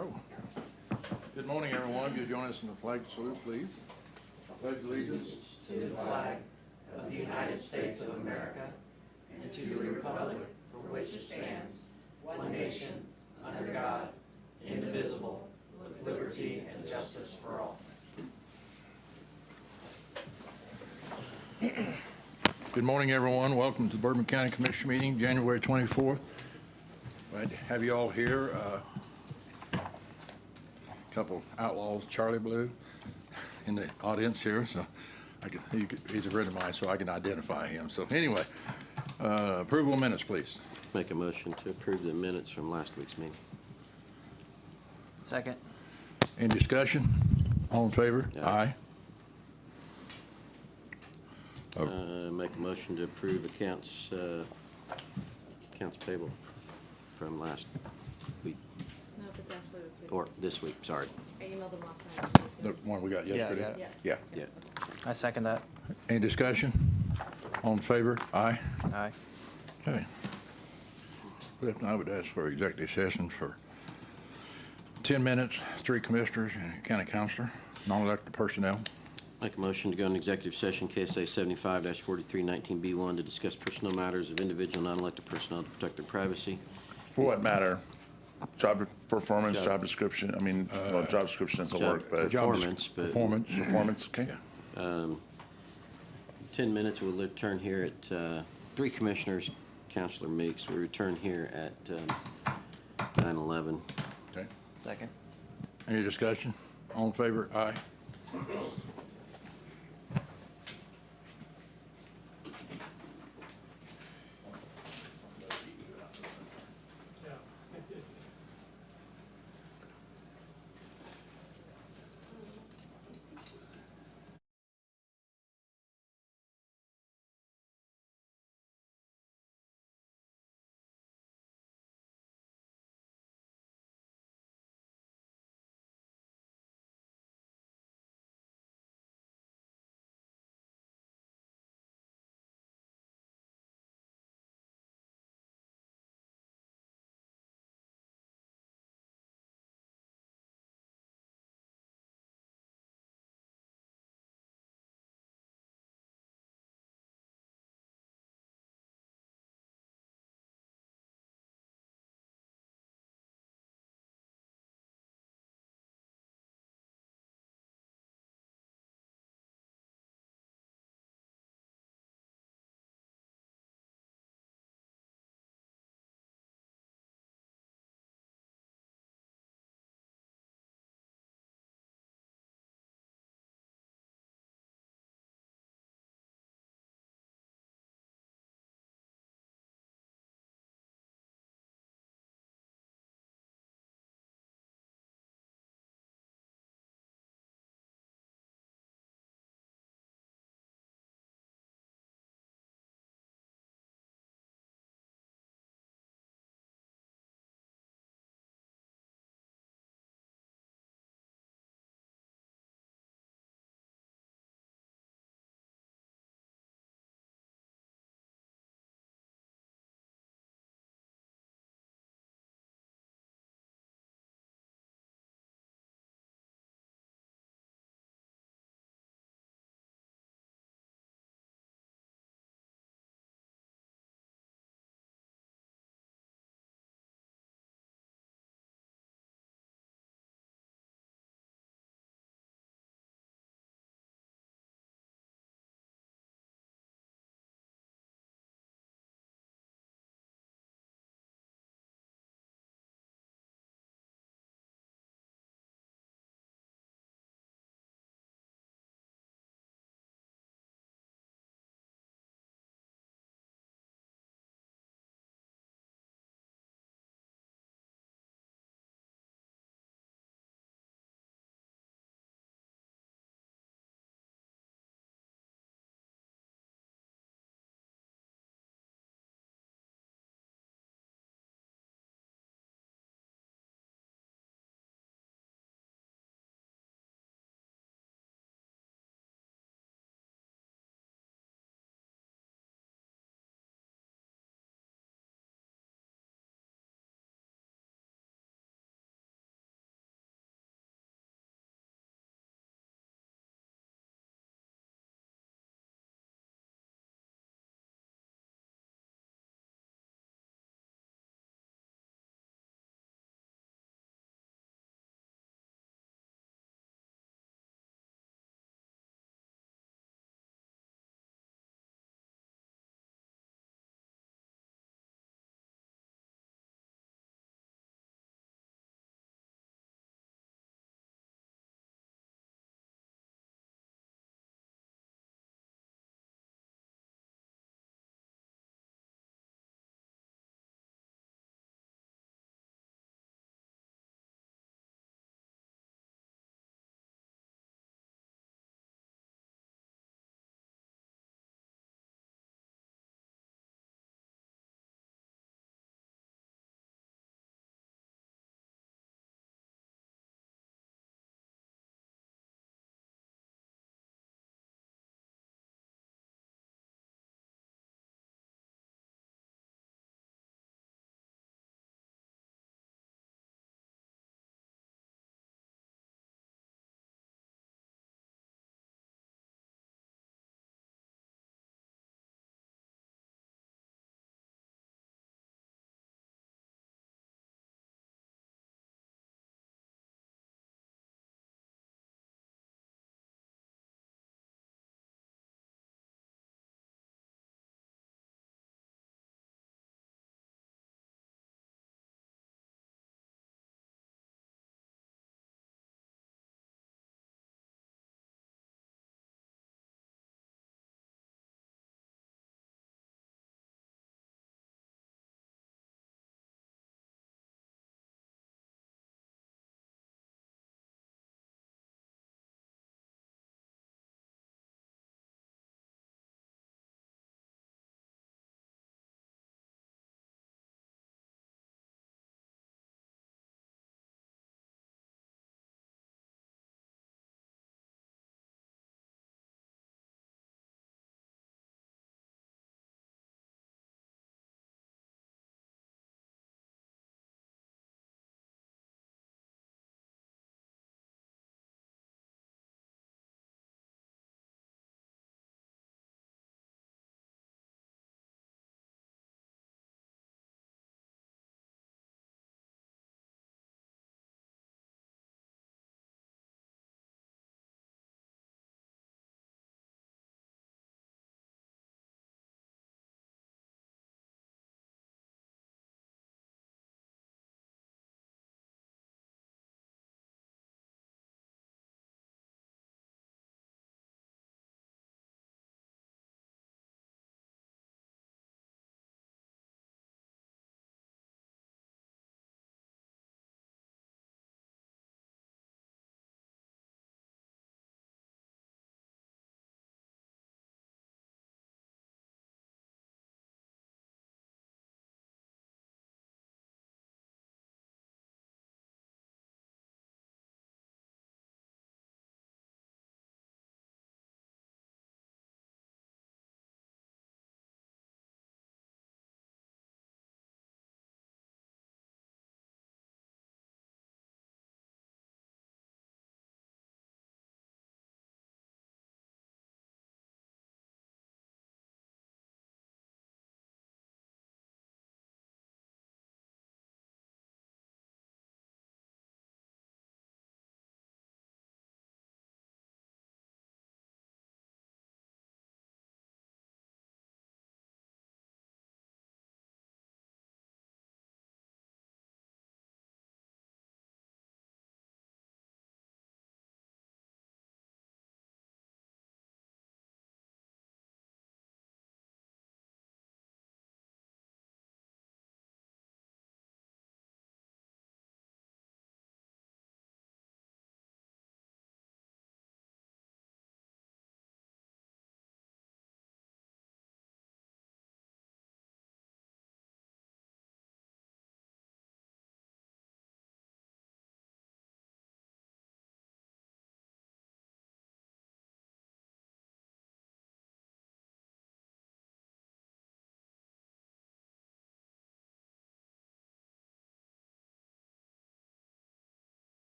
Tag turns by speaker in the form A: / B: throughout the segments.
A: row. Good morning, everyone. Could you join us in the flag salute, please? Pledge allegiance
B: to the flag of the United States of America and to the republic for which it stands, one nation, under God, indivisible, with liberty and justice for all.
A: Good morning, everyone. Welcome to the Bourbon County Commission meeting, January 24th. Glad to have you all here. A couple outlaws, Charlie Blue, in the audience here, so he's a friend of mine, so I can identify him. So anyway, approval of minutes, please.
C: Make a motion to approve the minutes from last week's meeting.
B: Second.
A: Any discussion? All in favor?
C: Aye.
A: Aye.
C: Make a motion to approve accounts payable from last week,
D: No, if it's actually this week.
C: or this week, sorry.
D: I emailed them last night.
A: The one we got yesterday?
B: got it.
D: Yes.
A: Yeah.
C: Yeah.
B: I second that.
A: Any discussion? All in favor? Aye.
B: Aye.
A: Okay. Cliff, I would ask for executive session for 10 minutes, 3 commissioners and a county counselor, non-elected personnel.
C: Make a motion to go into executive session, KSA 75-4319B1, to discuss personnel matters of individual non-elected personnel to protect their privacy.
E: For what matter? Job performance, job description, well, job description doesn't work, but
C: Performance, but
A: Performance.
E: okay.
C: 10 minutes, we'll return here at 3 commissioners, Counselor Meeks. We return here at 9:11.
A: Okay.
B: Second.
A: Any discussion? All in favor? Aye.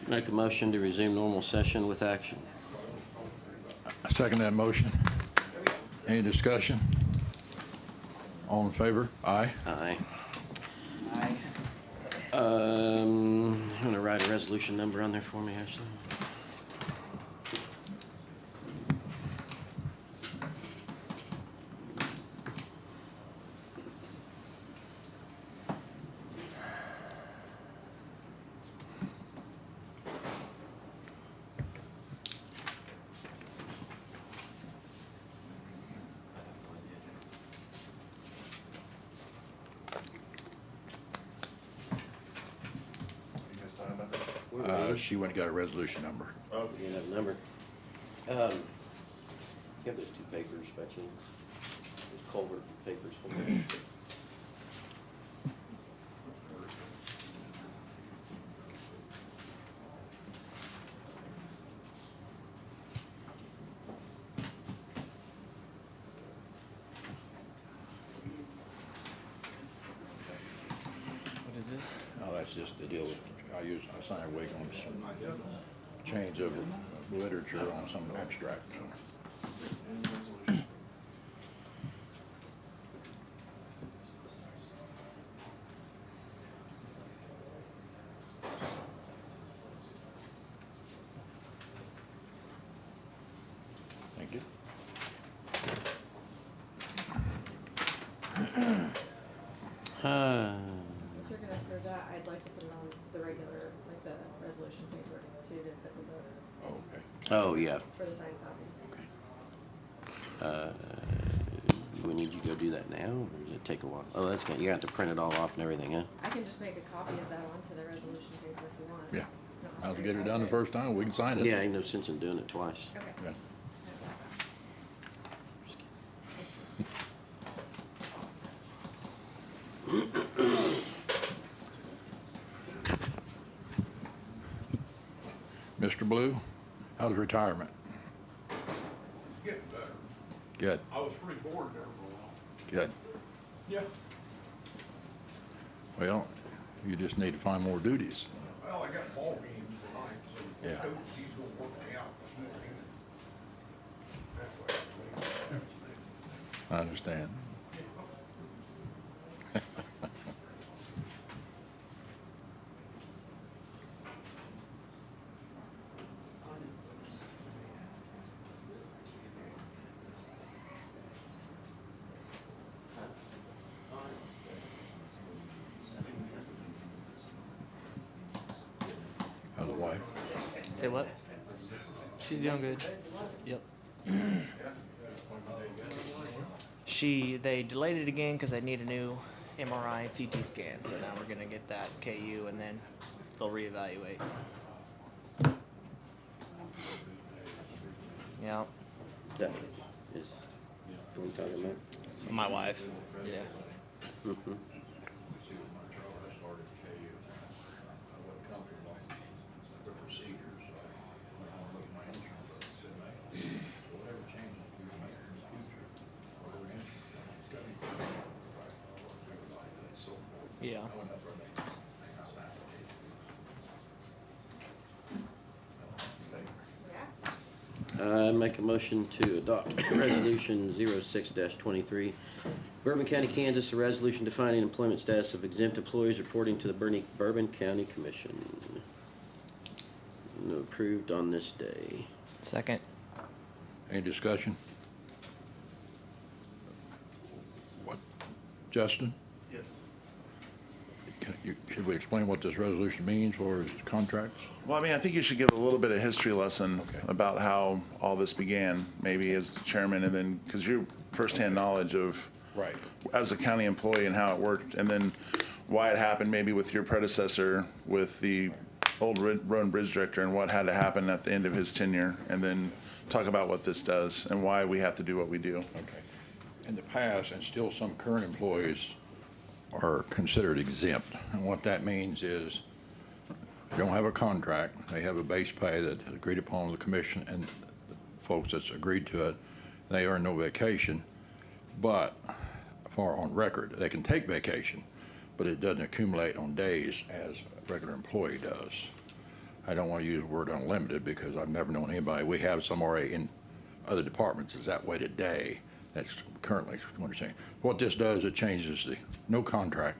C: Make a motion to resume normal session with action.
A: I second that motion. Any discussion? All in favor? Aye.
C: Aye. You want to write a resolution number on there for me, Ashley?
E: You guys talking about that?
A: She went and got a resolution number.
C: You didn't have a number. You have those two papers by chance? Those culvert papers for me.
B: What is this?
A: Oh, that's just the deal with, I signed a wig on some change of literature on some abstract. Thank you.
D: If you're gonna approve that, I'd like to put it on the regular, like the resolution paper too, to put in the,
A: Oh, okay.
C: Oh, yeah.
D: for the signed copy.
C: Do we need you to go do that now, or does it take a while? Oh, that's gonna, you have to print it all off and everything, huh?
D: I can just make a copy of that onto the resolution paper if you want.
A: Yeah.
D: No,
A: I'll get it done the first time, we can sign it.
C: Yeah, ain't no sense in doing it twice.
D: Okay.
A: Yeah. Mr. Blue, how's retirement?
F: Getting better.
A: Good,
F: I was pretty bored there for a while.
A: good.
F: Yeah.
A: Well, you just need to find more duties.
F: Well, I got ball games tonight, so
A: Yeah.
F: coach, he's gonna work me out this morning. That's what
A: I understand. How's the wife?
B: Say what? She's doing good. Yep. They delayed it again because they need a new MRI and CT scan. So now we're gonna get that KU and then they'll reevaluate. Yeah.
C: That is, what are we talking about?
B: My wife. Yeah.
C: Mm-hmm.
A: See, with my child, I started KU. I wasn't comfortable with the procedures, so I looked at my insurance, and said, "Mate, whatever changes we make in the future, whatever insurance, it's got to be everybody, and so forth."
B: Yeah.
A: I went up there and
D: Yeah?
C: Make a motion to adopt Resolution 06-23. Bourbon County, Kansas, a resolution defining employment status of exempt employees reporting to the Bourbon County Commission. Approved on this day.
B: Second.
A: Any discussion? What, Justin?
E: Yes.
A: Should we explain what this resolution means for his contracts?
E: Well, I mean, I think you should give a little bit of history lesson
A: Okay.
E: about how all this began, maybe as the chairman, and then, because you're firsthand knowledge of
A: Right.
E: as a county employee and how it worked, and then why it happened maybe with your predecessor, with the old road and bridge director, and what had to happen at the end of his tenure, and then talk about what this does and why we have to do what we do.
A: Okay. In the past, and still some current employees are considered exempt. And what that means is they don't have a contract, they have a base pay that is agreed upon with the commission and the folks that's agreed to it. They earn no vacation, but for on record, they can take vacation, but it doesn't accumulate on days as a regular employee does. I don't want to use the word unlimited because I've never known anybody. We have some already in other departments is that way today. That's currently what I'm saying. What this does, it changes the no contract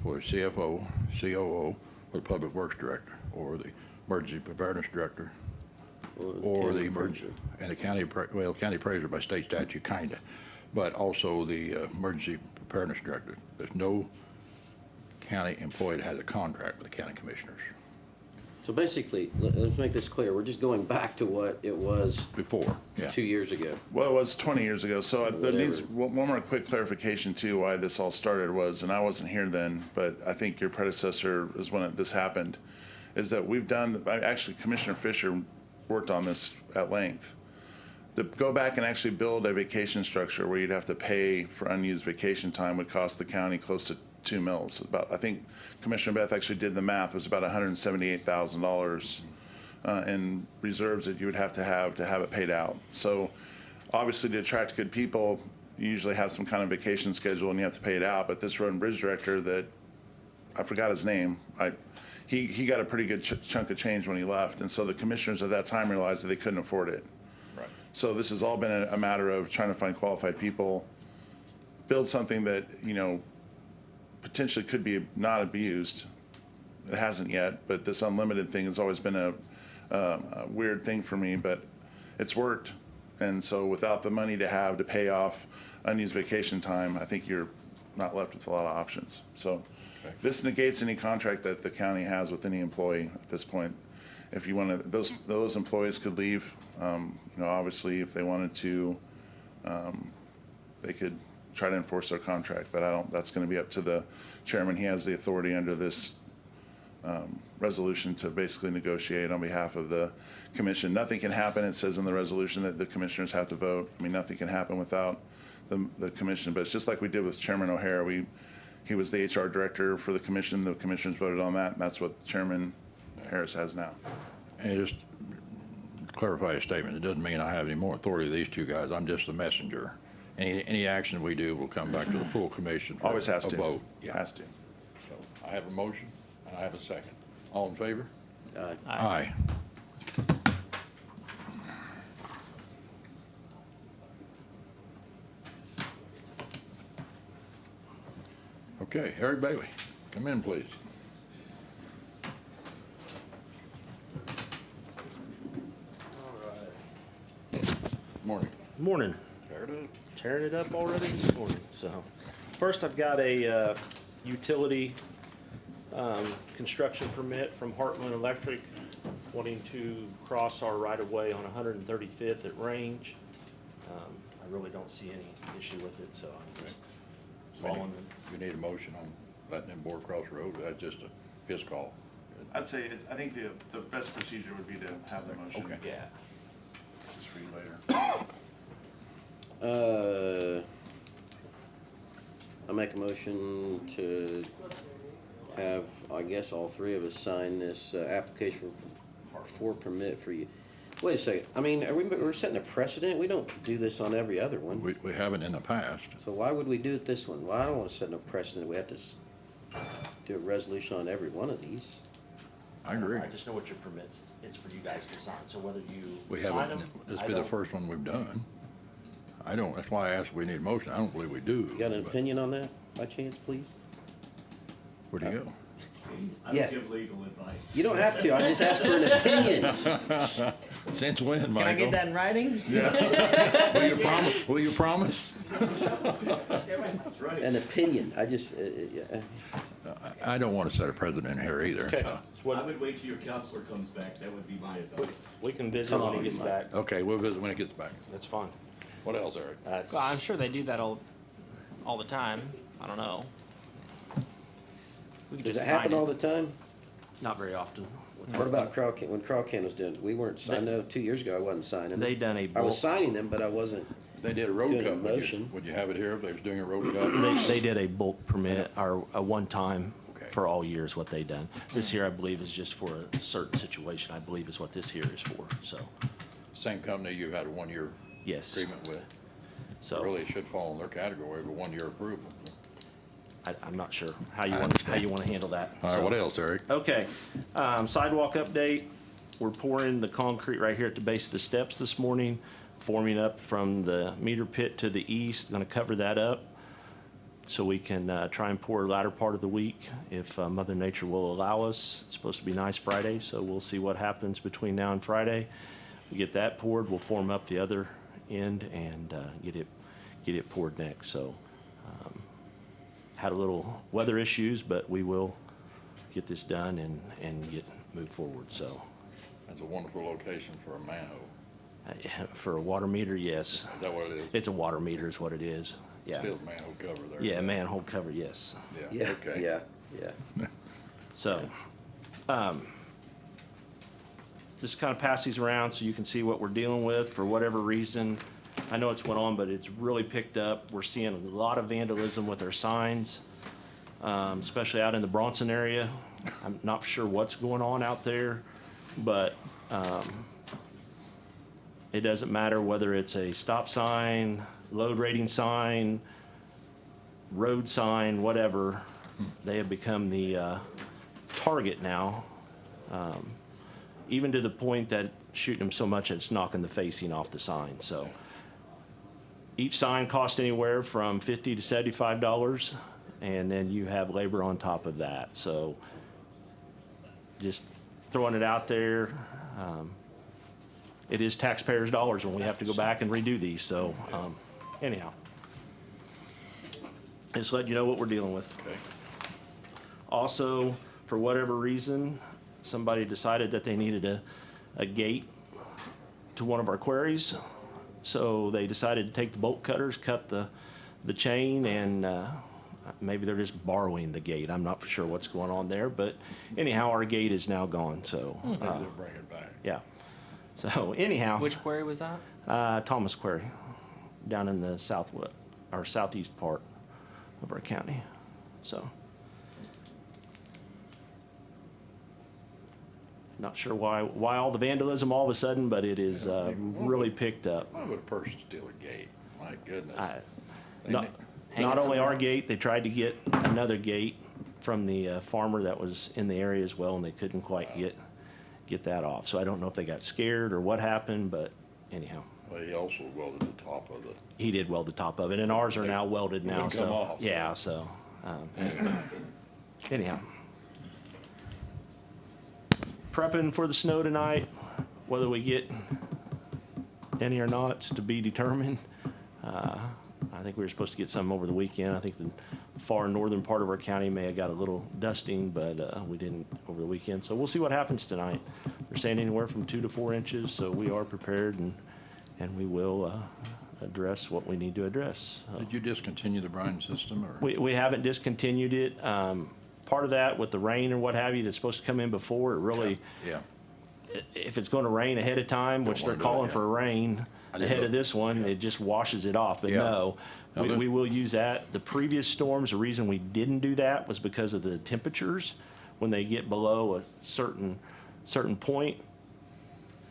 A: for the CFO, COO, or the Public Works Director, or the Emergency Preparedness Director, or the emergency, and the county appraiser by state statute, kinda, but also the Emergency Preparedness Director. There's no county employee that has a contract with the county commissioners
C: So basically, let's make this clear. We're just going back to what it was
A: before, yeah.
C: 2 years ago.
E: Well, it was 20 years ago, so there needs,
C: Whatever.
E: one more quick clarification too, why this all started was, and I wasn't here then, but I think your predecessor is when this happened, is that we've done, actually Commissioner Fisher worked on this at length. To go back and actually build a vacation structure where you'd have to pay for unused vacation time would cost the county close to 2 mils. About, I think Commissioner Beth actually did the math, it was about $178,000 in reserves that you would have to have it paid out. So obviously to attract good people, you usually have some kind of vacation schedule and you have to pay it out. But this road and bridge director that, I forgot his name, he got a pretty good chunk of change when he left. And so the commissioners at that time realized that they couldn't afford it.
A: Right.
E: So this has all been a matter of trying to find qualified people, build something that, you know, potentially could be not abused. It hasn't yet, but this unlimited thing has always been a weird thing for me, but it's worked. And so without the money to pay off unused vacation time, I think you're not left with a lot of options. So this negates any contract that the county has with any employee at this point. If you want to, those employees could leave. You know, obviously, if they wanted to, they could try to enforce their contract. But I don't. That's going to be up to the chairman. He has the authority under this resolution to basically negotiate on behalf of the commission. Nothing can happen. It says in the resolution that the commissioners have to vote. I mean, nothing can happen without the commission. But it's just like we did with Chairman O'Hara. He was the HR director for the commission. The commissioners voted on that, and that's what Chairman Harris has now.
A: And just clarify a statement, it doesn't mean I have any more authority than these two guys. I'm just the messenger. Any action we do will come back to the full commission. for
E: Always has
A: a
E: to.
A: vote. Yeah.
E: Has to.
A: So I have a motion and I have a second. All in favor?
C: Aye.
A: Aye. Okay, Eric Bailey, come in, please. Morning.
G: Morning.
A: Tear it up.
G: Tearing it up already this morning. So, first I've got a utility construction permit from Heartland Electric wanting to cross our right-of-way on 135th at Range. I really don't see any issue with it, so I'm just following them.
A: We need a motion on letting them board across the road. That's just his call.
E: I'd say, I think the best procedure would be to have the motion.
A: Okay.
G: Yeah.
E: Just for you later.
C: I make a motion to have, I guess, all three of us sign this application for permit for you. Wait a second, I mean, we're setting a precedent? We don't do this on every other one.
A: We haven't in the past.
C: So why would we do it this one? Well, I don't want to set no precedent. We have to do a resolution on every one of these.
A: I agree.
G: I just know what your permits is for you guys to sign, so whether you
A: We
G: sign
A: haven't,
G: them,
A: this
G: I
A: will be the
G: don't.
A: first one we've done. I don't, that's why I asked if we need a motion. I don't believe we do.
C: You got an
A: but
C: opinion on that, by chance, please?
A: Where'd he go?
H: I
C: Yeah.
H: don't give legal advice.
C: You don't have to, I just asked for an opinion.
A: Since when, Michael?
B: Can I get that in writing?
A: Will you promise? Will you promise?
H: That's right.
C: An opinion, I just,
A: I don't want to set a precedent here either.
G: Okay,
A: so.
G: it's what-
H: I would wait till your counselor comes back. That would be my advice.
G: we can visit
C: Come
G: when
C: on,
G: he gets
C: Mike.
G: back.
A: Okay, we'll visit when it gets back.
G: That's fine.
A: What else, Eric?
G: That's-
B: Well, I'm sure they do that all the time. I don't know. We could
C: does it
B: just
C: happen
B: sign
C: all the time?
G: Not very often.
C: What about when Crowcan was doing, we weren't, I know 2 years ago I wasn't signing them.
G: They done a
C: I
G: bulk,
C: was signing them, but I wasn't,
A: They did a road
C: Doing a
A: cut.
C: motion.
A: Would you have it here if they was doing a road cut?
G: they did a bulk permit or a one-time
A: Okay.
G: for all years what they done. This here, I believe, is just for a certain situation, I believe is what this here is for, so,
A: Same company you had a 1-year
G: yes.
A: agreement with.
G: So,
A: Really, it should fall in their category of a 1-year approval.
G: I'm not sure how you want to handle that.
A: All right,
G: So-
A: what else, Eric?
G: Okay, sidewalk update. We're pouring the concrete right here at the base of the steps this morning, forming up from the meter pit to the east. Going to cover that up so we can try and pour latter part of the week if Mother Nature will allow us. It's supposed to be nice Friday, so we'll see what happens between now and Friday. We get that poured, we'll form up the other end and get it poured next. So had a little weather issues, but we will get this done and get moved forward. So
A: That's a wonderful location for a manhole.
G: for a water meter, yes.
A: Is that what it is?
G: It's a water meter is what it is. Yeah.
A: Still manhole cover there.
G: Yeah, manhole cover, yes.
A: Yeah, okay.
C: Yeah.
G: So, just kind of pass these around so you can see what we're dealing with for whatever reason. I know it's went on, but it's really picked up. We're seeing a lot of vandalism with our signs, especially out in the Bronson area. I'm not sure what's going on out there, but it doesn't matter whether it's a stop sign, load rating sign, road sign, whatever. They have become the target now, even to the point that shooting them so much it's knocking the facing off the sign. So each sign costs anywhere from $50 to $75, and then you have labor on top of that. So just throwing it out there. It is taxpayers' dollars when we have to go back and redo these. So anyhow, just let you know what we're dealing with.
A: Okay.
G: Also, for whatever reason, somebody decided that they needed a gate to one of our quarries. So they decided to take the bolt cutters, cut the chain, and maybe they're just borrowing the gate. I'm not for sure what's going on there, but anyhow, our gate is now gone. So
A: Maybe they'll bring it back.
G: yeah. So anyhow,
B: Which quarry was that?
G: Thomas Quarry, down in the southwest or southeast part of our county. So not sure why all the vandalism all of a sudden, but it is really picked up.
A: Why would a person steal a gate? My goodness. They
G: Not,
A: need-
G: not only our gate, they tried to get another gate from the farmer that was in the area as well, and they couldn't quite get that off. So I don't know if they got scared or what happened, but anyhow,
A: Well, he also welded the top of the,
G: he did weld the top of it, and ours are now welded now.
A: Wouldn't come
G: So
A: off, so-
G: yeah, so anyhow, prepping for the snow tonight. Whether we get any or not is to be determined. I think we were supposed to get some over the weekend. I think the far northern part of our county may have got a little dusting, but we didn't over the weekend. So we'll see what happens tonight. They're saying anywhere from 2 to 4 inches, so we are prepared and we will address what we need to address.
A: did you discontinue the brine system or?
G: We haven't discontinued it. Part of that with the rain and what have you that's supposed to come in before, it really,
A: Yeah.
G: if it's going to rain ahead of time, which they're
A: wanna do it,
G: calling
A: yeah.
G: for rain
A: I didn't
G: ahead
A: know-
G: of this one,
A: yeah.
G: it just washes it off. But
A: Yeah.
G: no,
A: Now
G: we
A: there-
G: will use that. The previous storms, the reason we didn't do that was because of the temperatures. When they get below a certain point,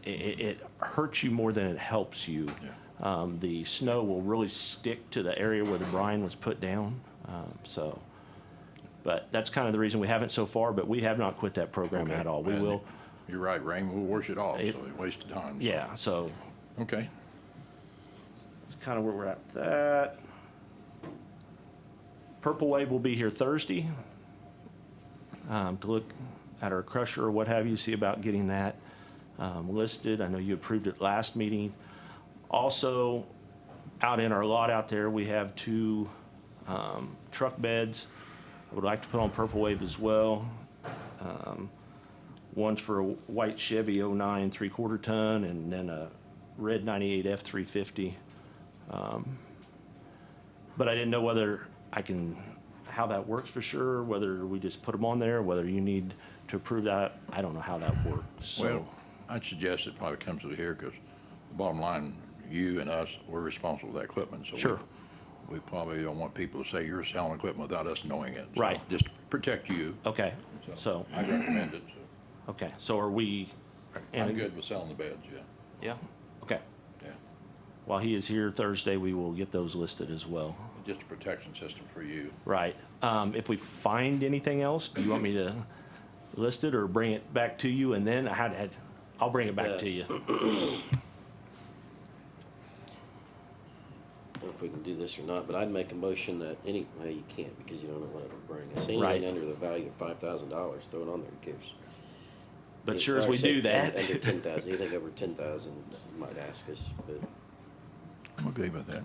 G: it hurts you more than it helps you. The snow will really stick to the area where the brine was put down. But that's kind of the reason we haven't so far, but we have not quit that program
A: Okay.
G: at all. We
A: And
G: will,
A: You're right, rain will wash it off, so
G: It-
A: it wasted time. so-
G: yeah, so
A: Okay.
G: that's kind of where we're at with that. Purple Wave will be here Thursday to look at our crusher or what have you, see about getting that listed. I know you approved it last meeting. Also, out in our lot out there, we have 2 truck beds. I would like to put on Purple Wave as well. One's for a white Chevy 09 3/4 ton and then a red 98 F350. But I didn't know whether how that works for sure, whether we just put them on there, whether you need to approve that. I don't know how that works. So,
A: Well, I'd suggest it probably comes to here because bottom line, you and us, we're responsible for that equipment. So
G: Sure.
A: We probably don't want people to say you're selling equipment without us knowing it. So
G: Right.
A: Just to protect you.
G: okay, so,
A: I recommend it. So
G: okay, so are we?
A: I'm good with selling the beds, yeah.
G: Yeah, okay.
A: Yeah.
G: While he is here Thursday, we will get those listed as well.
A: just a protection system for you.
G: Right. If we find anything else, do you want me to list it or bring it back to you? And then I'll bring it back to you.
C: I don't know if we can do this or not, but I'd make a motion that well, you can't because you don't know what it'll bring us.
G: Right.
C: Anything under the value of $5,000, throw it on there, who cares?
G: But sure as
C: Or
G: we
C: say
G: do that.
C: Under 10,000, anything over 10,000, you might ask us, but,
A: I'm okay with that.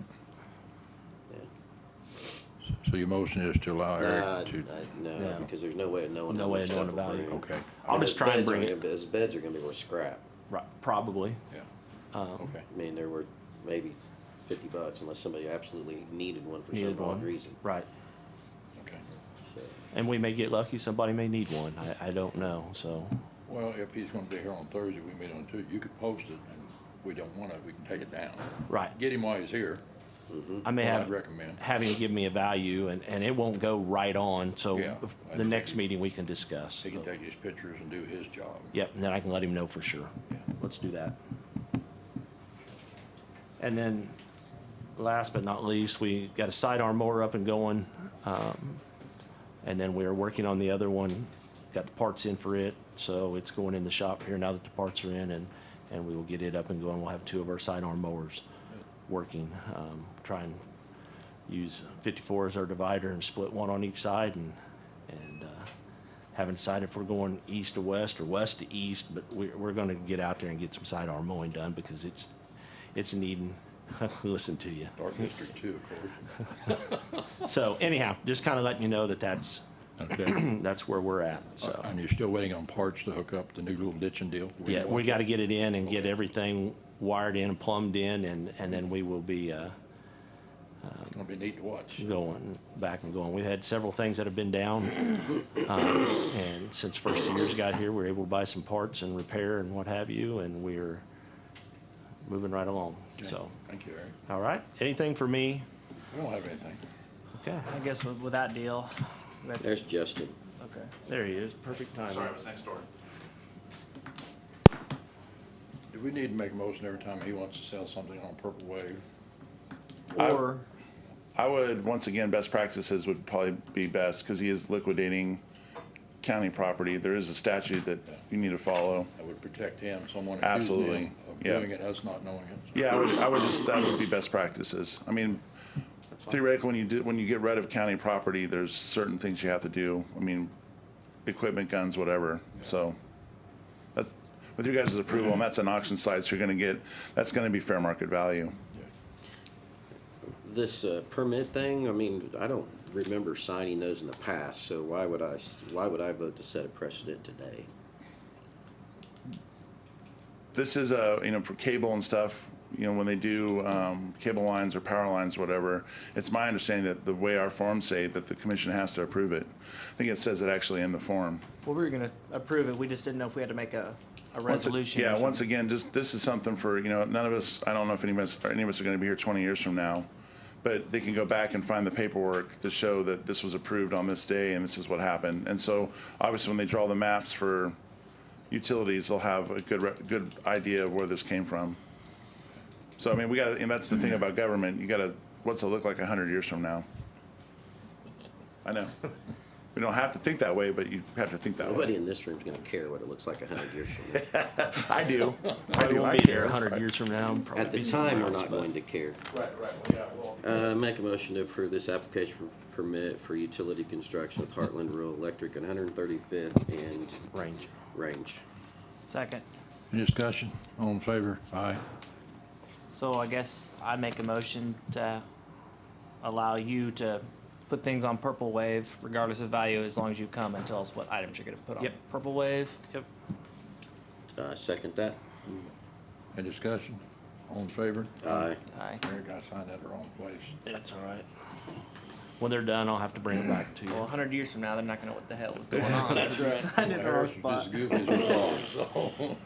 C: yeah.
A: So your motion is to allow Eric to,
C: No,
G: Yeah.
C: because there's no way of knowing.
G: No
C: how
G: way
C: much
G: of knowing
C: stuff
G: the
C: will
G: value.
C: bring.
A: okay,
G: I'll
C: And
G: just
C: those
G: try and
C: beds
G: bring
C: aren't
G: it.
C: gonna be- Those beds are gonna be worth scrap.
G: Right, probably.
A: yeah,
G: Um,
A: okay.
C: I mean, they're worth maybe $50 unless somebody absolutely needed one for some
G: Needed
C: odd
G: one.
C: reason.
G: Right.
A: Okay.
C: So,
G: And we may get lucky, somebody may need one. I don't know, so.
A: Well, if he's gonna be here on Thursday, we meet on Tuesday, you could post it, and we don't wanna, we can take it down.
G: Right.
A: Get him while he's here,
G: I may
A: well,
G: have,
A: I'd recommend.
G: having to give me a value and it won't go right on, so
A: Yeah, I
G: the next
A: think-
G: meeting we can discuss.
A: He can take his pictures and do his job.
G: Yep, and then I can let him know for sure.
A: Yeah.
G: Let's do that. And then, last but not least, we got a sidearm mower up and going. And then we're working on the other one, got the parts in for it, so it's going in the shop here now that the parts are in, and we will get it up and going. We'll have 2 of our sidearm mowers working. Try and use 54 as our divider and split one on each side, and haven't decided if we're going east to west or west to east, but we're gonna get out there and get some sidearm mowing done because it's needing, listen to you.
A: Dark District 2, of course.
G: So anyhow, just kind of letting you know that that's
A: Okay.
G: that's where we're at, so.
A: And you're still waiting on parts to hook up the new little ditching deal?
G: Yeah, we gotta get it in and get
A: Okay.
G: everything wired in and plumbed in, and then we will be,
A: It's gonna be neat to watch.
G: going back and going. We've had several things that have been down, and since first years got here, we were able to buy some parts and repair and what have you, and we're moving right along,
A: Okay.
G: so.
A: Thank you, Eric.
G: All right, anything for me?
A: I don't have anything.
G: Okay,
B: I guess with that deal.
C: there's Justin.
B: Okay.
G: there he is, perfect timing.
A: Do we need to make a motion every time he wants to sell something on Purple Wave?
B: Or,
E: I would, once again, best practices would probably be best, because he is liquidating county property. There is a statute that you need to follow.
A: That would protect him, someone accusing
E: Absolutely,
A: him of
E: yeah.
A: doing it, us not knowing it.
E: Yeah, I would just, that would be best practices. I mean, theoretically, when you get rid of county property, there's certain things you have to do. I mean, equipment, guns, whatever, so. That's, with your guys' approval, and that's an auction site, so you're gonna get, that's gonna be fair market value.
C: This permit thing, I mean, I don't remember signing those in the past, so why would I vote to set a precedent today?
E: This is for cable and stuff, when they do cable lines or power lines or whatever, it's my understanding that the way our forms say that the commission has to approve it. I think it says it actually in the form.
B: well, we were gonna approve it, we just didn't know if we had to make a resolution. or
E: Yeah, once
B: something.
E: again, just, this is something for, none of us, I don't know if any of us are gonna be here 20 years from now, but they can go back and find the paperwork to show that this was approved on this day and this is what happened. And so, obviously, when they draw the maps for utilities, they'll have a good idea of where this came from. So, I mean, and that's the thing about government, what's it look like 100 years from now? I know. We don't have to think that way, but you have to think that
C: Nobody
E: way.
C: in this room's gonna care what it looks like 100 years from now.
E: I do.
G: Probably won't
E: I
G: be here
E: care.
G: 100 years from now. probably
C: At the
G: be
C: time, we're
G: somewhere
C: not
G: else, but-
C: going to care.
A: Right,
C: Make a motion to approve this application for permit for utility construction with Heartland Rural Electric on 135th and Range.
B: Second.
A: Any discussion? All in favor? Aye.
B: So I guess I make a motion to allow you to put things on Purple Wave regardless of value as long as you come and tell us what items you're gonna put on
G: Yep.
B: Purple Wave.
G: Yep.
C: Second that.
A: Any discussion? All in favor?
C: Aye.
B: Aye.
A: Eric, I signed that the wrong place.
G: That's all right. When they're done, I'll have to bring it back to
B: Well,
G: you.
B: 100 years from now, they're not gonna know what the hell is going on.
G: That's
B: You
G: right.
B: signed it in the wrong
A: Harris
B: spot.
A: was as good as it was, so.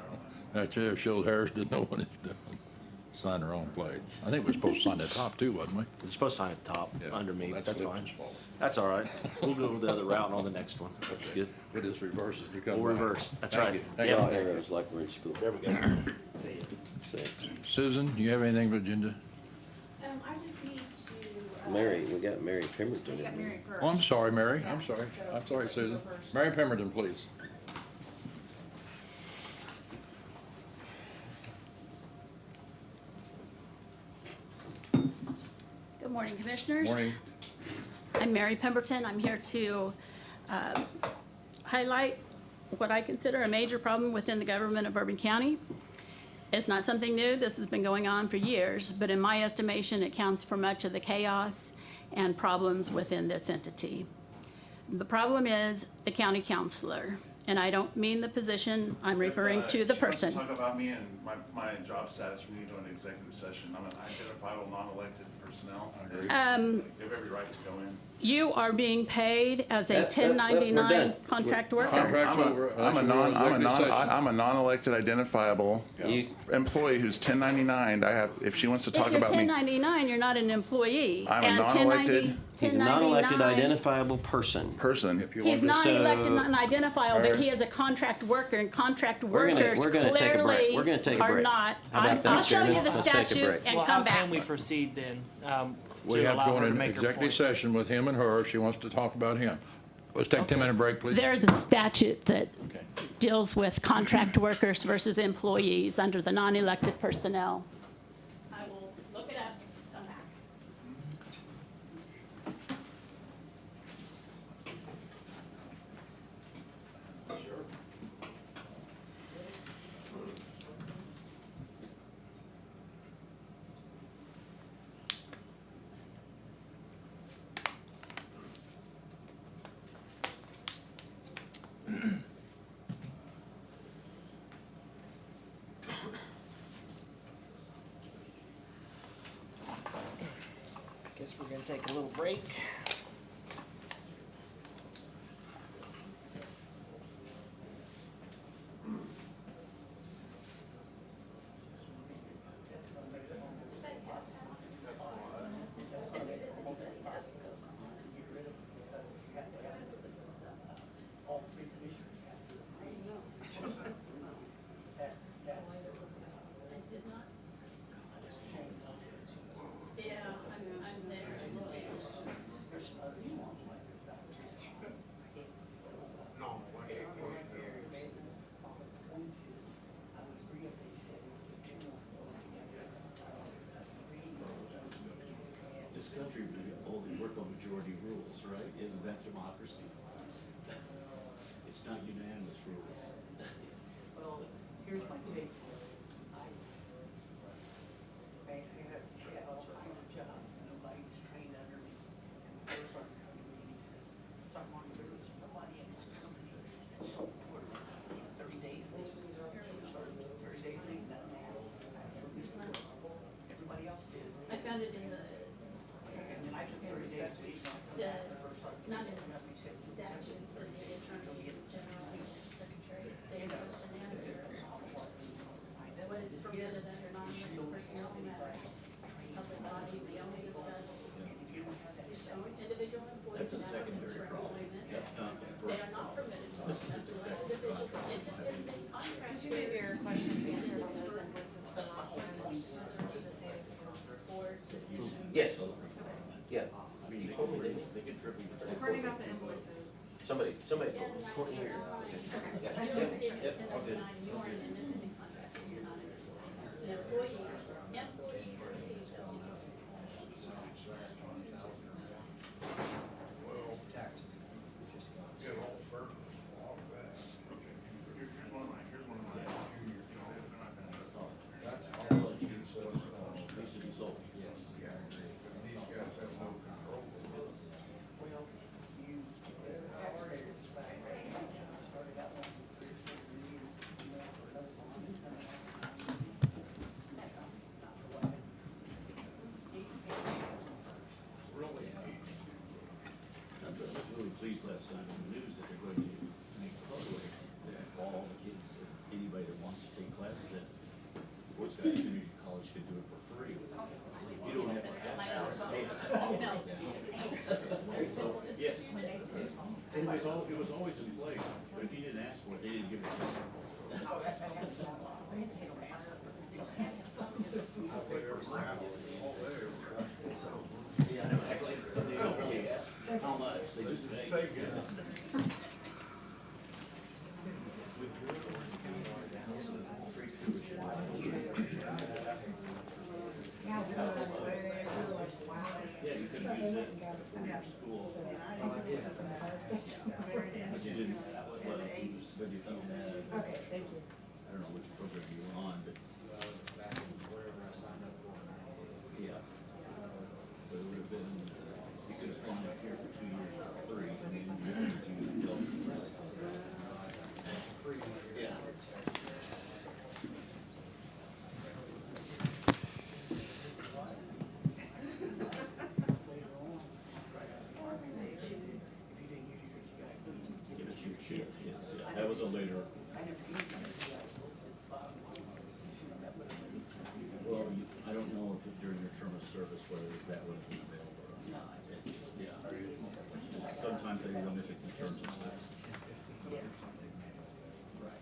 A: That chair showed Harris didn't know what he's doing. Signed the wrong place. I think we're supposed to sign that top too, wasn't we?
G: You're supposed to sign at the top,
A: Yeah.
G: under me, but that's fine.
A: Lipton's fault.
G: That's all right. We'll go the other route on the next one. That's good.
A: We'll just reverse it. You come
G: We'll
A: back.
G: reverse. That's
A: Thank
G: right.
A: you. Thank
C: Draw
A: you.
C: arrows like we're in school.
G: There we go.
C: So,
A: Susan, do you have anything for agenda?
D: I just need to,
C: Mary, we got Mary Pemberton
D: You got
C: in there.
D: Mary first.
A: Oh, I'm sorry, Mary.
D: Yeah,
A: I'm sorry.
D: so
A: I'm sorry,
D: you go
A: Susan.
D: first.
A: Mary Pemberton, please.
I: Good morning, Commissioners.
A: Morning.
I: I'm Mary Pemberton. I'm here to highlight what I consider a major problem within the government of Bourbon County. It's not something new. This has been going on for years, but in my estimation, it counts for much of the chaos and problems within this entity. The problem is the county counselor, and I don't mean the position, I'm referring to the person.
E: If you want to talk about me and my job status, we need to go into executive session. I'm an identifiable, non-elected personnel.
A: I agree.
E: You have every right to go in.
I: You are being paid as a
C: We're
I: 1099
C: done.
I: contract worker.
A: Contract's over.
E: I'm a non-elected identifiable
C: You-
E: employee who's 1099. If she wants to talk
I: If you're
E: about me,
I: 1099, you're not an employee.
E: I'm a
I: And
E: non-elected-
C: He's a non-elected
I: 1099
C: identifiable person.
E: person.
A: If you
I: He's
A: want to-
I: not elected, not identifiable, but
A: Mary.
I: he is a contract worker, and contract
C: We're gonna
I: workers
C: take a break.
I: clearly
C: We're gonna take a
I: are
C: break.
I: not.
C: How about that,
I: I'll show you
C: Chairman?
I: the
C: Let's take a
I: statute
C: break.
I: and
B: Well,
I: come
B: how
I: back.
B: can we proceed then,
A: We
B: to
A: have to
B: allow
A: go
B: her to
A: into
B: make her
A: executive
B: point?
A: session with him and her if she wants to talk about him. Let's take a 10-minute break, please.
I: There is a statute that
A: Okay.
I: deals with contract workers versus employees under the non-elected personnel. I will look it up, come back.
B: Guess we're gonna take a little break.
I: Yeah, I'm there.
F: No, what it was,
H: This country, we only work on majority rules, right? Isn't that democracy? It's not unanimous rules.
J: Well, here's my take. I had a job, nobody was trained under me. And the first one came to me and he said, so I want to lose nobody in this company. And so for 30 days, this is 30 days, ain't nothing happened. Everybody else did.
I: I found it in the,
J: And then I took 30 days to leave.
I: not in the statutes of the Attorney General, Secretary of State, question and answer. What is permitted under non-elected personnel matters. Public body may only discuss its own individual employees.
H: That's a
I: and
H: secondary
I: applicants for
H: problem.
I: employment.
H: That's not the
I: They
H: first
I: are not
H: problem.
I: permitted to
H: This is
I: discuss
H: the
I: elected
H: executive
I: officials,
H: contract.
I: independent contractors.
D: Did you have your questions answered on those invoices for last time? The savings account?
I: Boards, divisions.
C: Yes. Yeah.
H: I mean, they can trip you.
D: Courtney got the invoices.
C: Somebody.
I: Okay.
C: Yeah,
I: I just
C: yeah,
I: want to say
C: yeah,
I: that
C: all good.
I: 1099, you are an independent contractor, you're not an employee. Employees receive W-2s.
F: get all furnace, all of that.
E: Here's one of my.
F: That's all she says,
H: This is result, yes.
F: yeah, these guys have no control.
J: Well, you, started out one.
H: I was really pleased last night on the news that they're going to make public that all the kids, anybody that wants to take classes at Fort Scott Community College can do it for free. You don't have to ask. So, yeah. It was always in place, but if you didn't ask for it, they didn't give it to you.
F: All there, all there.
H: Yeah, I know. They just
F: Just
H: take.
F: take it.
H: Yeah, you could use it for your school. But you didn't let it use, but if you had,
D: Okay, thank you.
H: I don't know which program you were on, but yeah. But it would have been, you could have gone up here for 2 years for free, and then you had to adult. Yeah. Give it to your shift, yes, yeah, that was a later. Well, I don't know if during your term of service, whether that would have been available or not. Yeah. Sometimes they limit it in terms of stuff. Right.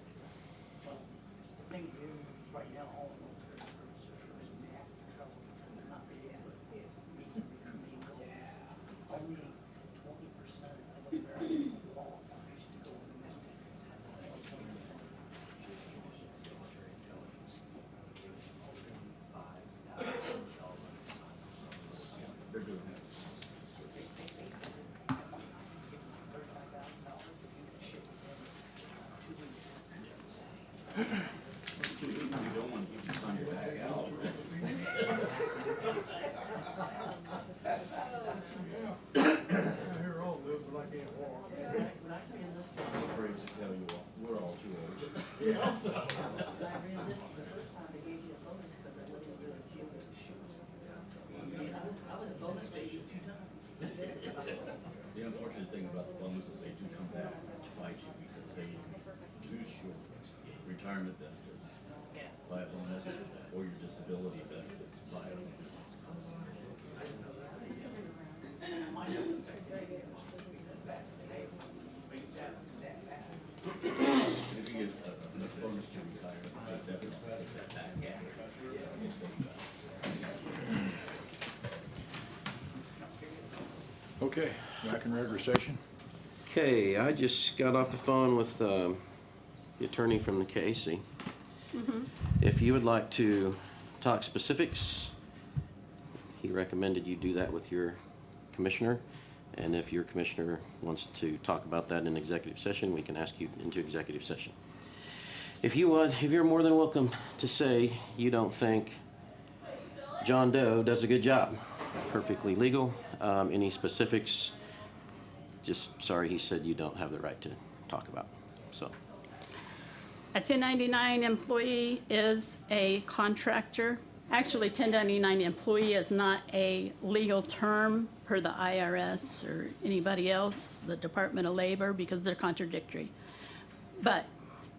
J: Thing is, right now, all of those services are in math trouble, they're not really able to pay us. Only 20% of Americans qualifies to go in the
H: They're doing that. Two weeks, you don't want to keep on your back out.
F: I'm here all day, but I can't walk.
H: I'm afraid to tell you all, we're all too old. The unfortunate thing about the bonuses, they do come back to bite you because they do short retirement benefits by a bonus or your disability benefits by a bonus. If you get a bonus to retire, I definitely take that back.
A: Okay, back in regular session.
C: Okay, I just got off the phone with the attorney from the KAC. If you would like to talk specifics, he recommended you do that with your commissioner. And if your commissioner wants to talk about that in executive session, we can ask you into executive session. If you want, if you're more than welcome to say you don't think John Doe does a good job, perfectly legal. Any specifics, just sorry, he said you don't have the right to talk about, so.
I: A 1099 employee is a contractor. Actually, 1099 employee is not a legal term per the IRS or anybody else, the Department of Labor, because they're contradictory. But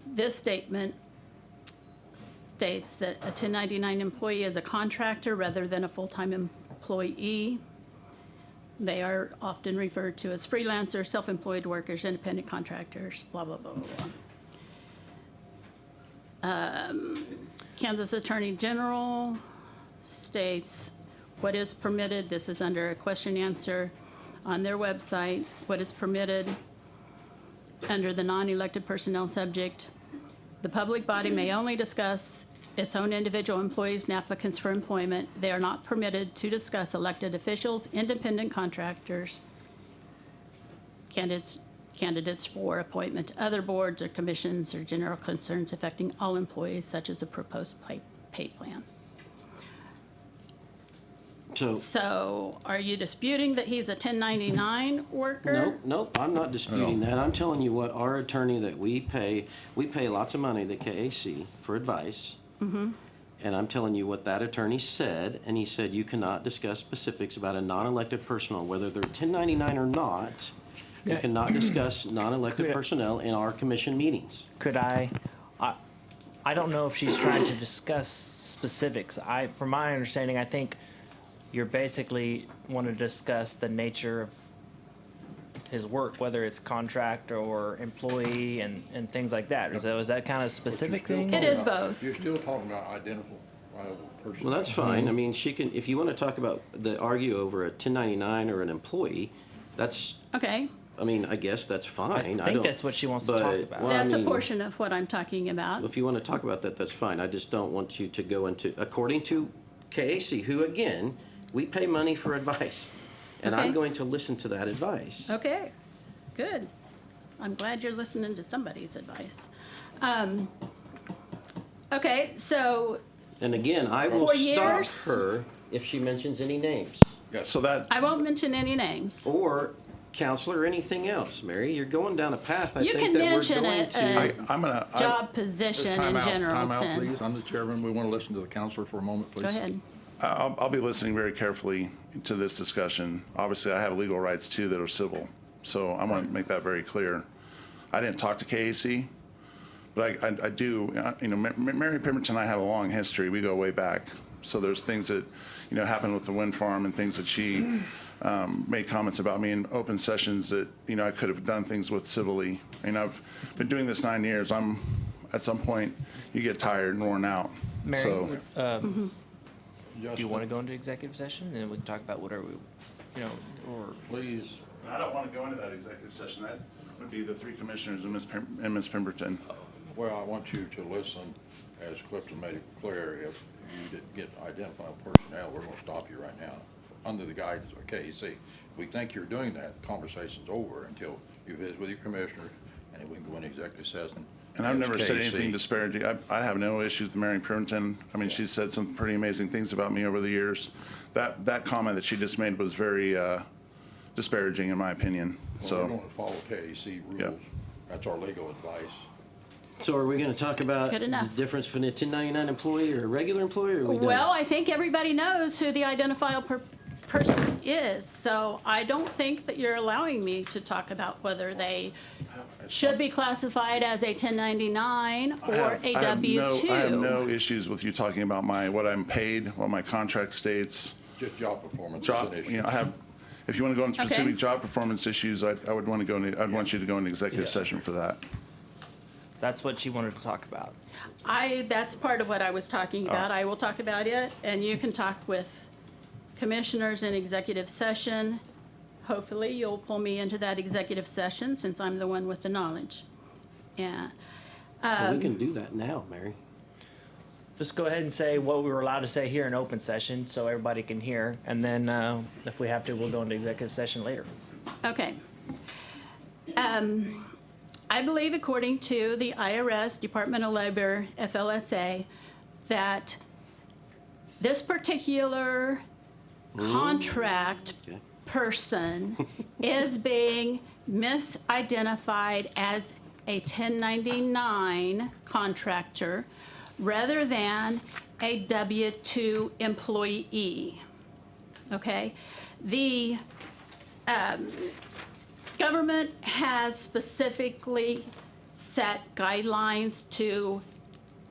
I: this statement states that a 1099 employee is a contractor rather than a full-time employee. They are often referred to as freelancers, self-employed workers, independent contractors, blah, blah, blah, blah, blah. Kansas Attorney General states what is permitted. This is under a question answer on their website. What is permitted under the non-elected personnel subject. The public body may only discuss its own individual employees and applicants for employment. They are not permitted to discuss elected officials, independent contractors, candidates for appointment to other boards or commissions, or general concerns affecting all employees, such as a proposed pay plan. So are you disputing that he's a 1099 worker?
C: Nope, I'm not disputing that. I'm telling you what our attorney that we pay lots of money, the KAC, for advice. And I'm telling you what that attorney said, and he said you cannot discuss specifics about a non-elected personnel, whether they're 1099 or not. You cannot discuss non-elected personnel in our commission meetings.
B: Could I don't know if she's trying to discuss specifics. From my understanding, I think you're basically want to discuss the nature of his work, whether it's contract or employee and things like that. So is that kind of specific thing?
I: It is both.
A: You're still talking about identifiable person.
C: Well, that's fine. I mean, she can, if you want to talk about argue over a 1099 or an employee, That's,
I: Okay,
C: I mean, I guess that's fine.
B: I think
C: don't-
B: that's what she wants to talk
C: but-
B: about.
C: well, I
I: that's a
C: mean,
I: portion of what I'm talking about.
C: If you want to talk about that, that's fine. I just don't want you to go into, according to KAC, who again, we pay money for advice. And I'm
I: Okay.
C: going to listen to that advice.
I: Okay, good. I'm glad you're listening to somebody's advice. Okay, so
C: And again, I will
I: For
C: stop
I: years?
C: her if she mentions any names.
E: So that,
I: I won't mention any names.
C: Or counselor or anything else. Mary, you're going down a path I
I: You
C: think
I: can
C: that we're
I: mention
C: going
I: it,
C: to.
E: I'm gonna,
I: Job position in general
A: Time out, please.
I: sense.
A: I'm the chairman. We want to listen to the counselor for a moment, please.
I: Go ahead.
E: I'll be listening very carefully to this discussion. Obviously, I have legal rights too that are civil, so I want to make that very clear. I didn't talk to KAC, but I do, you know, Mary Pemberton and I have a long history. We go way back. So there's things that, you know, happened with the wind farm and things that she made comments about me in open sessions that, you know, I could have done things with civilly. And I've been doing this 9 years. At some point, you get tired and worn out.
B: Mary,
E: So,
B: do you want to go into executive session and we can talk about whatever we, you know, or
A: Please.
E: I don't want to go into that executive session. That would be the 3 commissioners and Ms. Pemberton.
A: Well, I want you to listen, as Clifton made it clear, if you didn't get identified personnel, we're going to stop you right now, under the guidance of KEC. We think you're doing that, conversation's over until you visit with your commissioners, and then we can go into executive session.
E: And I've never said
A: KEC.
E: anything disparaging. I have no issues with Mary Pemberton. I mean, she's said some pretty amazing things about me over the years. That comment that she just made was very disparaging, in my opinion.
A: Well, we're
E: So,
A: going to follow KEC rules.
E: Yep.
A: That's our legal advice.
C: So are we going to talk about
I: Good
C: the
I: enough.
C: difference between a 1099 employee or a regular employee, or are we done?
I: Well, I think everybody knows who the identifiable person is, so I don't think that you're allowing me to talk about whether they should be classified as a 1099 or a W-2.
E: I have no issues with you talking about what I'm paid, what my contract states.
A: Just job performance is
E: Job,
A: an issue.
E: you know, if you want to go into
I: Okay.
E: specific job performance issues, I'd want you to go into executive session for that.
B: that's what she wanted to talk about.
I: That's part of what I was talking about. I will talk about it, and you can talk with commissioners in executive session. Hopefully, you'll pull me into that executive session since I'm the one with the knowledge. Yeah.
C: Well, we can do that now, Mary.
B: Just go ahead and say what we were allowed to say here in open session so everybody can hear. And then if we have to, we'll go into executive session later.
I: Okay. I believe according to the IRS, Department of Labor, FLSA, that this particular contract
C: Okay.
I: person is being misidentified as a 1099 contractor rather than a W-2 employee. Okay? The government has specifically set guidelines to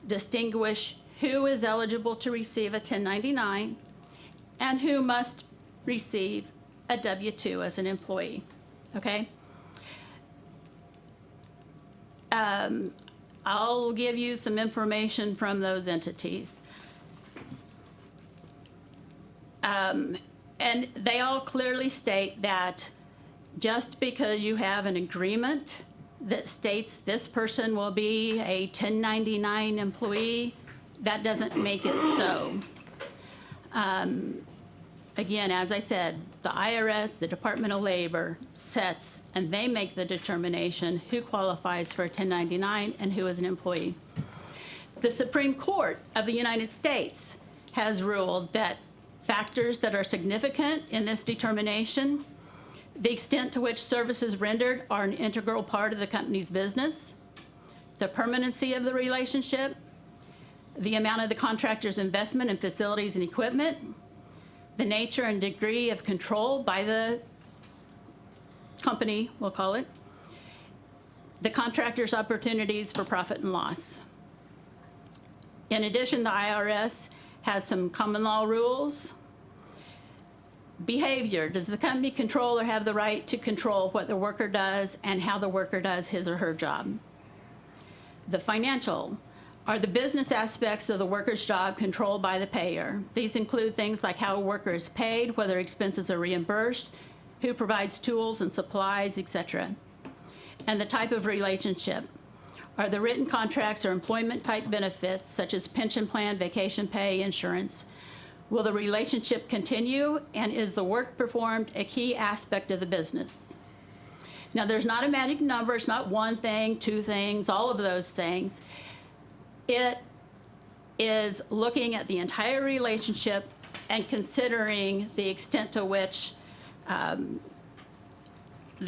I: distinguish who is eligible to receive a 1099 and who must receive a W-2 as an employee, okay? I'll give you some information from those entities. And they all clearly state that just because you have an agreement that states this person will be a 1099 employee, that doesn't make it so. Again, as I said, the IRS, the Department of Labor sets and they make the determination who qualifies for a 1099 and who is an employee. The Supreme Court of the United States has ruled that factors that are significant in this determination, the extent to which services rendered are an integral part of the company's business, the permanency of the relationship, the amount of the contractor's investment in facilities and equipment, the nature and degree of control by the company, we'll call it, the contractor's opportunities for profit and loss. In addition, the IRS has some common law rules. Behavior, does the company control or have the right to control what the worker does and how the worker does his or her job? The financial, are the business aspects of the worker's job controlled by the payer? These include things like how a worker is paid, whether expenses are reimbursed, who provides tools and supplies, etc. And the type of relationship. Are the written contracts or employment-type benefits, such as pension plan, vacation pay, insurance? Will the relationship continue, and is the work performed a key aspect of the business? Now, there's not a magic number. It's not one thing, two things, all of those things. It is looking at the entire relationship and considering the extent to which the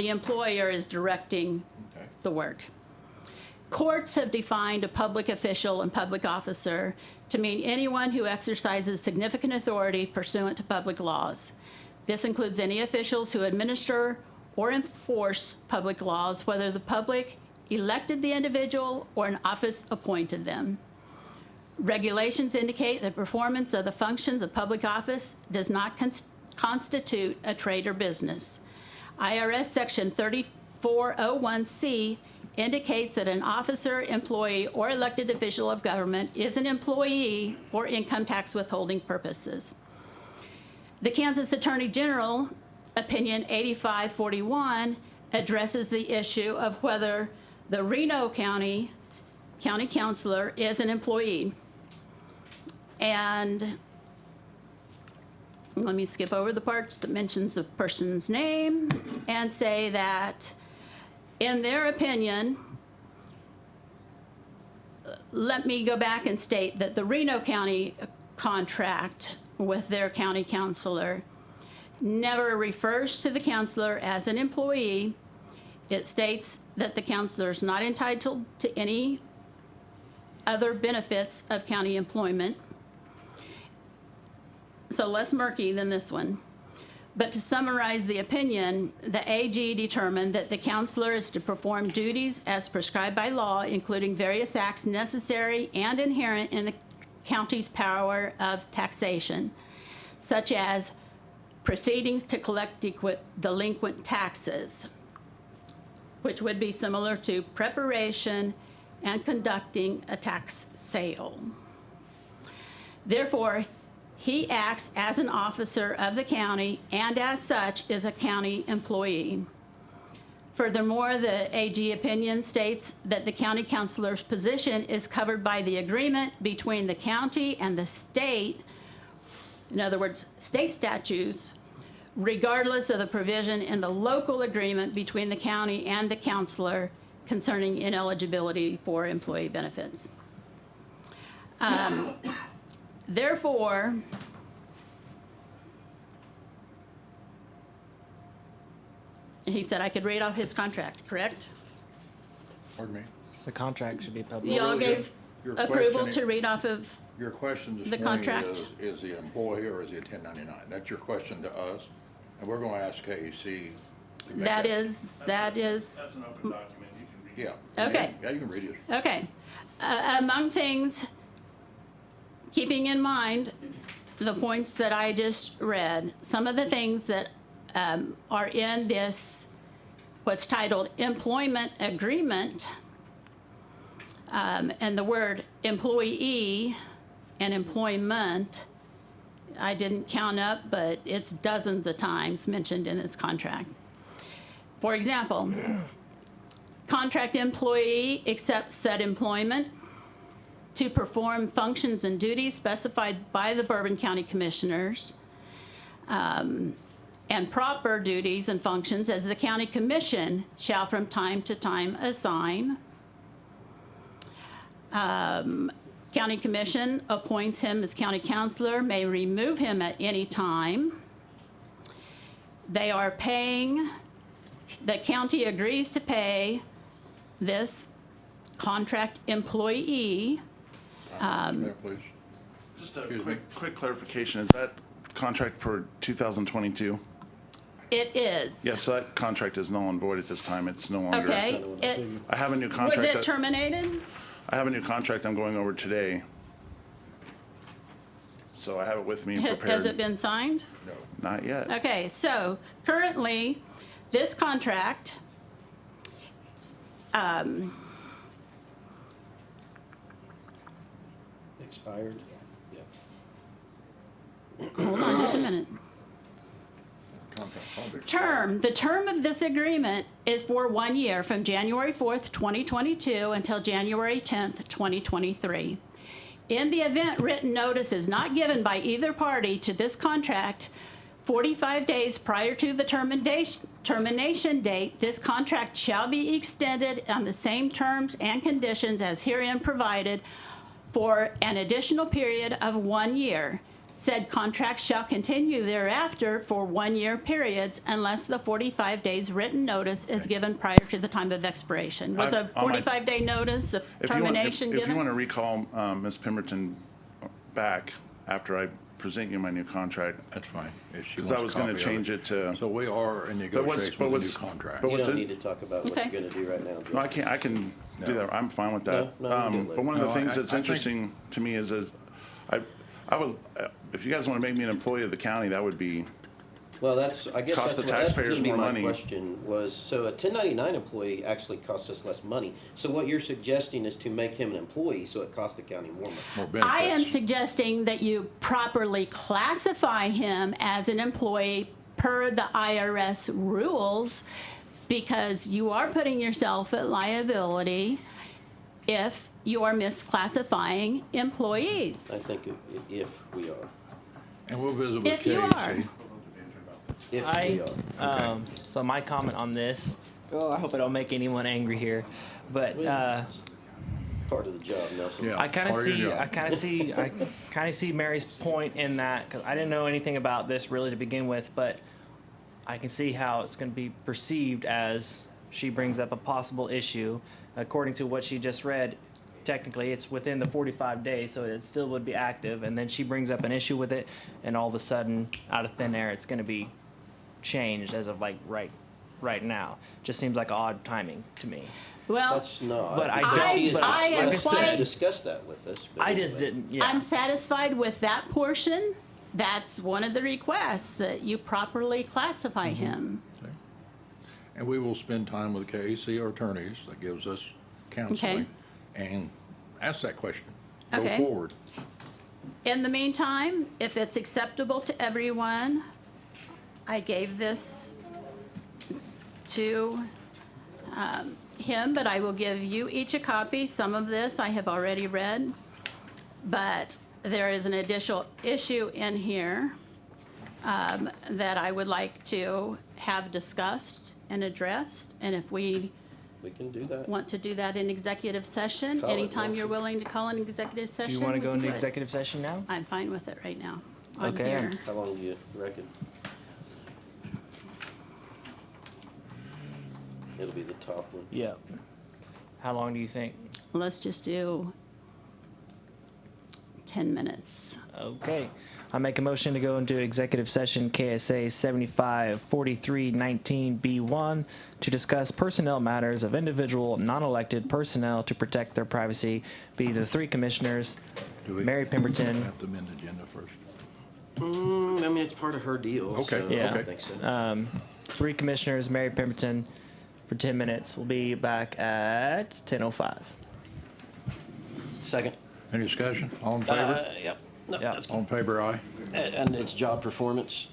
I: employer is directing
A: Okay.
I: the work. Courts have defined a public official and public officer to mean anyone who exercises significant authority pursuant to public laws. This includes any officials who administer or enforce public laws, whether the public elected the individual or an office appointed them. Regulations indicate that performance of the functions of public office does not constitute a trade or business. IRS Section 3401C indicates that an officer, employee, or elected official of government is an employee for income tax withholding purposes. The Kansas Attorney General, Opinion 8541, addresses the issue of whether the Reno County Councilor is an employee. And let me skip over the parts that mentions the person's name and say that in their opinion, let me go back and state that the Reno County contract with their county councilor never refers to the councilor as an employee. It states that the councilor is not entitled to any other benefits of county employment. So less murky than this one. But to summarize the opinion, the AG determined that the councilor is to perform duties as prescribed by law, including various acts necessary and inherent in the county's power of taxation, such as proceedings to collect delinquent taxes, which would be similar to preparation and conducting a tax sale. Therefore, he acts as an officer of the county and as such is a county employee. Furthermore, the AG opinion states that the county councilor's position is covered by the agreement between the county and the state, in other words, state statutes, regardless of the provision in the local agreement between the county and the councilor concerning ineligibility for employee benefits. Therefore, he said I could read off his contract, correct?
A: Pardon me?
K: The contract should be public.
I: Y'all gave
A: Your
I: approval
A: question-
I: to read off of,
A: Your question this
I: The
A: morning
I: contract?
A: is the employee or is he a 1099? That's your question to us, and we're gonna ask KEC. to make
I: that is,
L: That's an open document, you can read it.
A: Yeah.
I: Okay.
A: Yeah, you can read it.
I: okay. Among things, keeping in mind the points that I just read, some of the things that are in this, what's titled employment agreement, and the word employee and employment, I didn't count up, but it's dozens of times mentioned in this contract. For example, contract employee accepts said employment to perform functions and duties specified by the Bourbon County Commissioners, and proper duties and functions as the county commission shall from time to time assign. County commission appoints him as county councilor, may remove him at any time. They are paying, the county agrees to pay this contract employee.
A: Mayor, please.
E: Just a
A: Excuse me.
E: quick clarification, is that contract for 2022?
I: It is.
E: Yes, so that contract is null and void at this time, it's no longer.
I: Okay,
E: I have a new
I: was
E: contract.
I: it terminated?
E: I have a new contract I'm going over today. So I have it with me prepared.
I: Has it been signed?
A: No.
E: Not yet.
I: Okay, so currently, this contract,
C: Expired? Yeah.
I: hold on just a minute. The term of this agreement is for 1 year, from January 4th, 2022 until January 10th, 2023. In the event written notice is not given by either party to this contract 45 days prior to the termination date, this contract shall be extended on the same terms and conditions as herein provided for an additional period of 1 year. Said contract shall continue thereafter for 1 year periods unless the 45 days written notice is given prior to the time of expiration. Was a
E: on my-
I: 45-day notice of termination
E: If you want
I: given?
E: to recall Ms. Pemberton back after I present you my new contract,
A: That's fine. If she
E: because I
A: wants
E: was
A: a
E: going
A: copy
E: to
A: of
E: change it to,
A: So we are in negotiations
E: but
A: with a new
E: what's-
A: contract.
E: but
C: You
E: what's
C: don't
E: it?
C: need to talk about what
I: Okay.
C: you're gonna do right now.
E: no, I can do that. I'm fine with that.
C: No, we do it
E: But one of the
A: later.
E: things
A: No,
E: that's
A: I think-
E: interesting to me is I would, if you guys want to make me an employee of the county, that would be,
C: Well, I guess
E: Cost
C: that's
E: the
C: what, that's
E: taxpayers
C: gonna be
E: more
C: my
E: money.
C: question was, so a 1099 employee actually costs us less money. So what you're suggesting is to make him an employee, so it costs the county more money.
A: More benefits.
I: I am suggesting that you properly classify him as an employee per the IRS rules, because you are putting yourself at liability if you are misclassifying employees.
C: I think if we are,
A: And we'll visit with
I: If you
A: KAC.
I: are.
C: if we are.
B: So my comment on this, I hope I don't make anyone angry here, but
C: Part of the job, Nelson.
A: Yeah.
B: I kind of
A: part of your
B: see,
A: job.
B: I kind of see Mary's point in that, because I didn't know anything about this really to begin with, but I can see how it's going to be perceived as she brings up a possible issue. According to what she just read, technically it's within the 45 days, so it still would be active, and then she brings up an issue with it, and all of a sudden, out of thin air, it's going to be changed as of like right now. Just seems like odd timing to me.
I: Well,
C: That's not.
B: But I
C: because
B: don't-
C: he has
B: but I am
C: discussed-
B: quite-
C: he's discussed that with us. but
B: I just
C: anyway.
B: didn't, yeah.
I: I'm satisfied with that portion. That's one of the requests, that you properly classify him.
A: And we will spend time with KAC, our attorneys, that gives us counseling, and ask that question. Go
I: Okay.
A: forward.
I: In the meantime, if it's acceptable to everyone, I gave this to him, but I will give you each a copy. Some of this I have already read, but there is an additional issue in here that I would like to have discussed and addressed. And if we
C: We can do that.
I: want to do that in executive session,
C: Call it,
I: anytime you're
C: Wilson.
I: willing to call an executive
B: Do
I: session.
B: you want to
I: we
B: go
I: can
B: into
I: do it.
B: executive session now?
I: I'm fine with it right now. On
B: Okay.
I: here.
C: How long do you reckon? It'll be the top one.
B: Yeah. How long do you think?
I: Let's just do 10 minutes.
B: Okay. I make a motion to go into executive session KSA 754319B1 to discuss personnel matters of individual non-elected personnel to protect their privacy, be the three commissioners,
A: Do we
B: Mary Pemberton,
A: have to amend the agenda first?
C: I mean, it's part of her deal.
A: Okay,
C: so I
B: Yeah.
C: don't think so.
B: three commissioners, Mary Pemberton, for 10 minutes. We'll be back at 10:05.
C: Second.
A: Any discussion? All in favor?
C: Yep. No,
B: Yeah.
C: that's
A: All in favor, aye?
C: and it's job performance.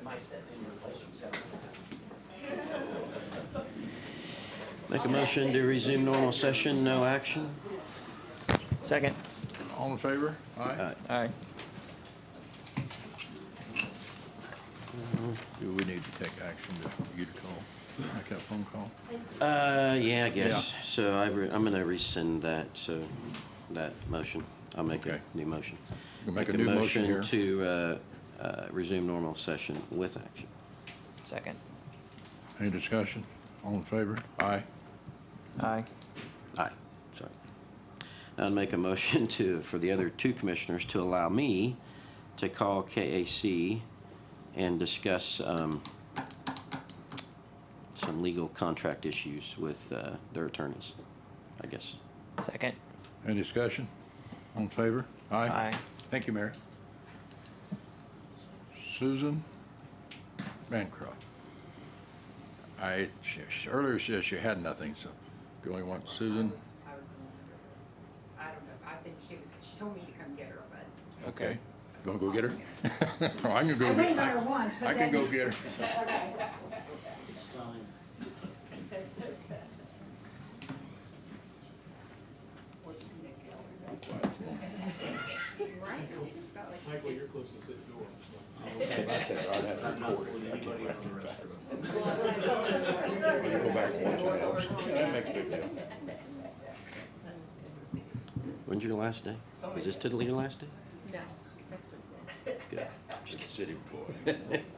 J: Am I sitting in your place? You said.
C: Make a motion to resume normal session, no action.
B: Second.
A: All in favor? Aye.
B: Aye.
A: Do we need to take action to you to call, make that phone call?
C: Yeah, I guess. So I'm gonna rescind that, so, that motion. I'll make a
A: Okay.
C: new motion.
A: We'll make a new motion here.
C: To, resume normal session with action.
B: Second.
A: Any discussion? All in favor? Aye.
B: Aye.
C: Aye, sorry. I'll make a motion for the other two commissioners to allow me to call KAC and discuss, some legal contract issues with, their attorneys, I guess.
B: Second.
A: Any discussion? All in favor? Aye.
B: Aye.
A: Thank you, Mary. Susan Bancroft. She earlier said she had nothing, so going on, Susan?
K: I was going to, I don't know, I think she told me to come get her, but.
A: Okay. You wanna go get her? Oh, I can go
K: I
A: get
K: waited on her once, but
A: I can
K: then-
A: go get her.
H: It's time.
L: Michael, you're closest to the door.
A: That's it, I'd have to record
H: With
A: it.
H: anybody in the restaurant.
A: You go back and watch it, helps. Yeah, that makes a big deal.
C: When's your last day? Is this typically your last day?
D: No, next week.
C: Good.
A: Just a city employee. I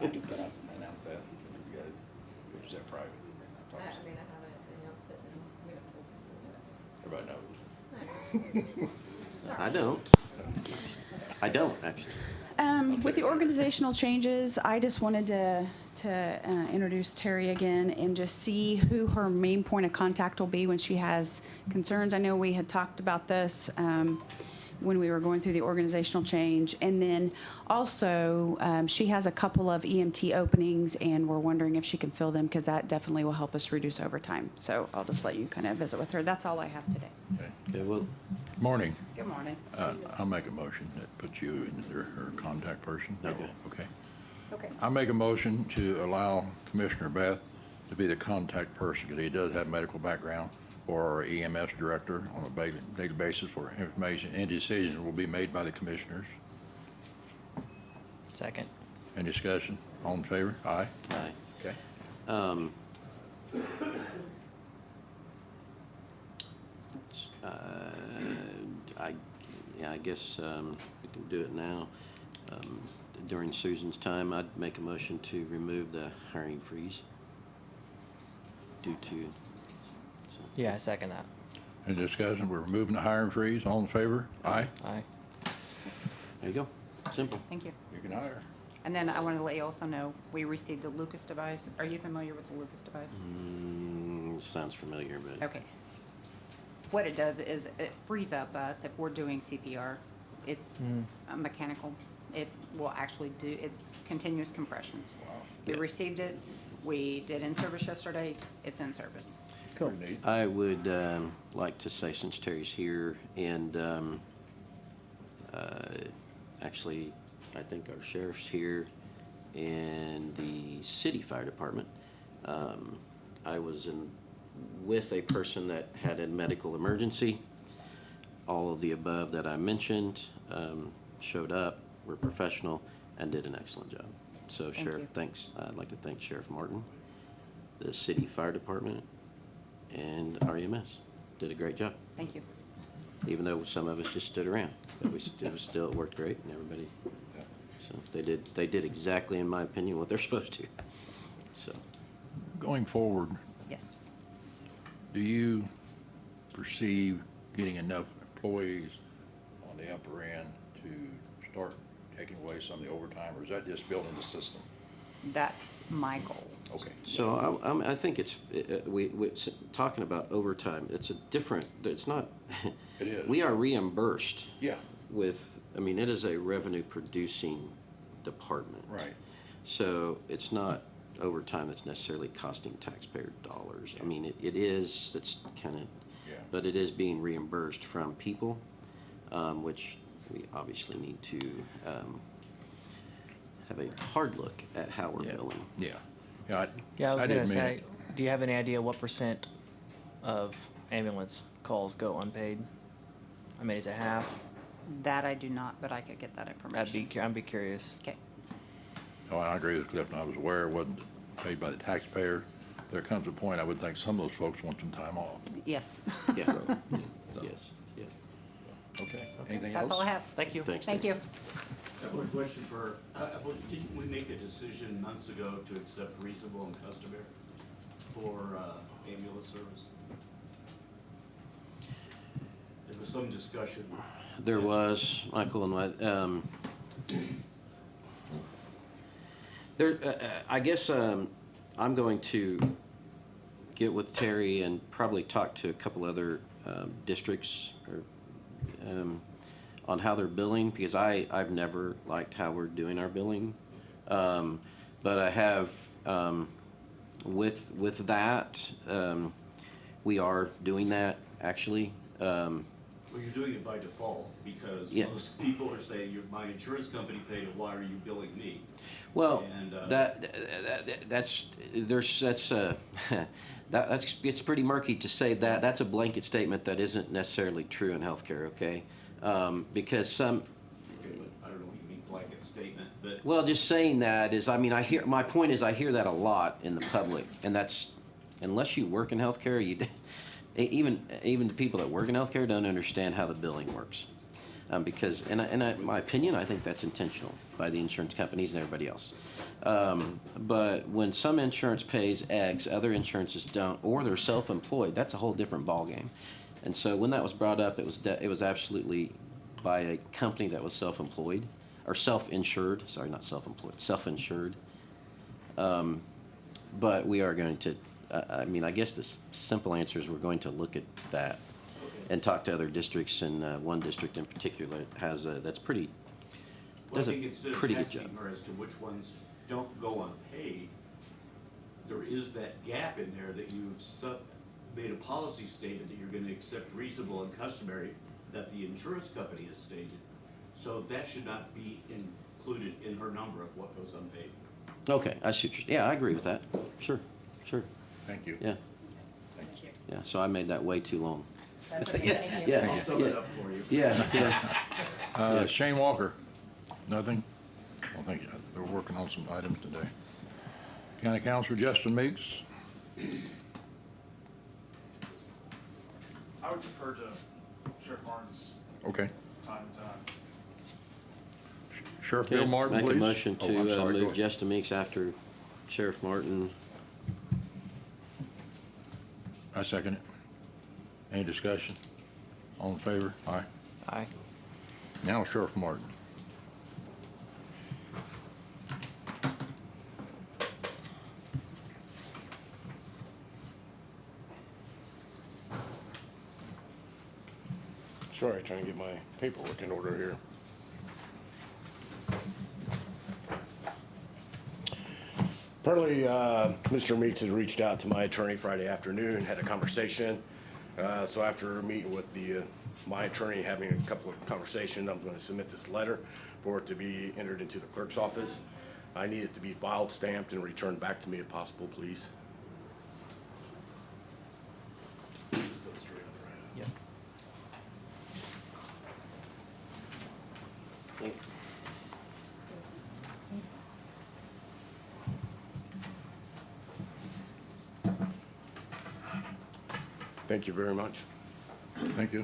A: can announce that, you guys, is that private?
D: I mean, I haven't announced it and we don't.
A: Everybody knows.
C: I don't. I don't, actually.
M: With the organizational changes, I just wanted to introduce Terry again and just see who her main point of contact will be when she has concerns. I know we had talked about this when we were going through the organizational change. And then also, she has a couple of EMT openings, and we're wondering if she can fill them, because that definitely will help us reduce overtime. So I'll just let you kind of visit with her. That's all I have today.
A: Okay.
C: Okay, well,
A: Morning.
K: Good morning.
A: I'll make a motion that puts you in her contact person.
C: Okay.
A: Okay.
K: Okay.
A: I make a motion to allow Commissioner Beth to be the contact person, because he does have medical background, or our EMS director on a daily basis for information, and decisions will be made by the commissioners.
B: Second.
A: Any discussion? All in favor? Aye.
C: aye.
A: Okay.
C: I guess we can do it now. During Susan's time, I'd make a motion to remove the hiring freeze due to,
B: Yeah, I second that.
A: Any discussion? We're removing the hiring freeze. All in favor? Aye.
B: Aye.
C: there you go, simple.
K: Thank you.
A: You can hire.
K: And then I wanted to let you also know, we received the Lucas device. Are you familiar with the Lucas device?
C: Sounds familiar, but.
K: Okay. What it does is it frees up us if we're doing CPR. It's mechanical. It will actually do, it's continuous compressions. We
C: Yeah.
K: received it. We did in service yesterday. It's in service.
B: Cool.
A: Pretty neat.
C: I would like to say, since Terry's here, and actually, I think our sheriff's here, and the city fire department, I was with a person that had a medical emergency. All of the above that I mentioned showed up, were professional, and did an excellent job. So
K: Thank
C: Sheriff,
K: you.
C: thanks. I'd like to thank Sheriff Martin, the city fire department, and our EMS. Did a great job,
K: Thank you.
C: even though some of us just stood around. But it worked great, and everybody, so they did exactly, in my opinion, what they're supposed to. So,
A: Going forward,
K: Yes.
A: do you perceive getting enough employees on the upper end to start taking away some of the overtime, or is that just building the system?
K: That's my goal.
A: Okay.
C: so
K: Yes.
C: I think it's, talking about overtime, it's it's not.
A: It is.
C: We are reimbursed.
A: Yeah.
C: It is a revenue producing department.
A: Right.
C: So it's not overtime that's necessarily costing taxpayer dollars. I mean, it is, it's kind of,
A: Yeah.
C: but it is being reimbursed from people, which we obviously need to have a hard look at how we're
A: Yeah.
C: billing.
A: Yeah. Yeah,
N: Yeah, I was gonna
A: didn't mean
N: say,
A: it.
N: do you have any idea what % of ambulance calls go unpaid? I mean, is it half?
K: That I do not, but I could get that information.
N: I'd be curious.
K: Okay.
A: Oh, I agree with Clifton. I was aware it wasn't paid by the taxpayer. There comes a point, I would think some of those folks want some time off.
K: Yes.
C: Yeah,
A: So,
C: yes, yeah.
A: okay. Anything else?
K: That's all I have.
N: Thank you.
C: Thanks.
K: Thank you.
H: I have one question for, didn't we make a decision months ago to accept reasonable and customary for ambulance service? There was some discussion.
C: There was, Michael, and I guess I'm going to get with Terry and probably talk to a couple other districts on how they're billing, because I've never liked how we're doing our billing. But I have, with that, we are doing that, actually.
H: Well, you're doing it by default, because
C: Yeah.
H: most people are saying, my insurance company paid it, why are you billing me?
C: Well,
H: And,
C: that's it's pretty murky to say that. That's a blanket statement that isn't necessarily true in healthcare, okay? Because some,
H: I don't know what you mean blanket statement, but
C: well, just saying that is, I mean, my point is I hear that a lot in the public, and that's, unless you work in healthcare, even the people that work in healthcare don't understand how the billing works. Because, my opinion, I think that's intentional by the insurance companies and everybody else. But when some insurance pays X, other insurances don't, or they're self-employed, that's a whole different ballgame. And so when that was brought up, it was absolutely by a company that was self-employed, or self-insured, sorry, not self-employed, self-insured. But we are going to, I mean, I guess the simple answer is we're going to look at that and talk to other districts, and one district in particular has that's pretty,
H: well, I
C: does a
H: think instead of
C: pretty good
H: asking
C: job.
H: her as to which ones don't go unpaid, there is that gap in there that you've made a policy statement that you're gonna accept reasonable and customary that the insurance company has stated. So that should not be included in her number of what goes unpaid.
C: Okay, I see what yeah, I agree with that. Sure, sure,
A: Thank you.
C: yeah,
K: Thank you.
C: yeah, so I made that way too long.
K: That's okay. Thank you.
C: Yeah,
H: I'll sum it up for you.
C: yeah.
A: Shane Walker, nothing? Well, thank you. They're working on some items today. County Councilor Justin Meeks.
L: I would defer to Sheriff Martin's
A: Okay.
L: time to time.
A: Sheriff
C: Okay,
A: Bill Martin,
C: make
A: please.
C: a motion
A: Oh,
C: to
A: I'm sorry, go
C: move
A: ahead.
C: Justin Meeks after Sheriff Martin.
A: I second it. Any discussion? All in favor? Aye.
N: Aye.
A: Now Sheriff Martin.
O: Sorry, trying to get my paperwork in order here. Apparently, Mr. Meeks has reached out to my attorney Friday afternoon, had a conversation. So after meeting with my attorney, having a couple of conversations, I'm going to submit this letter for it to be entered into the clerk's office. I need it to be filed, stamped, and returned back to me if possible, please.
N: Yeah.
O: Thank you very much.
A: Thank you.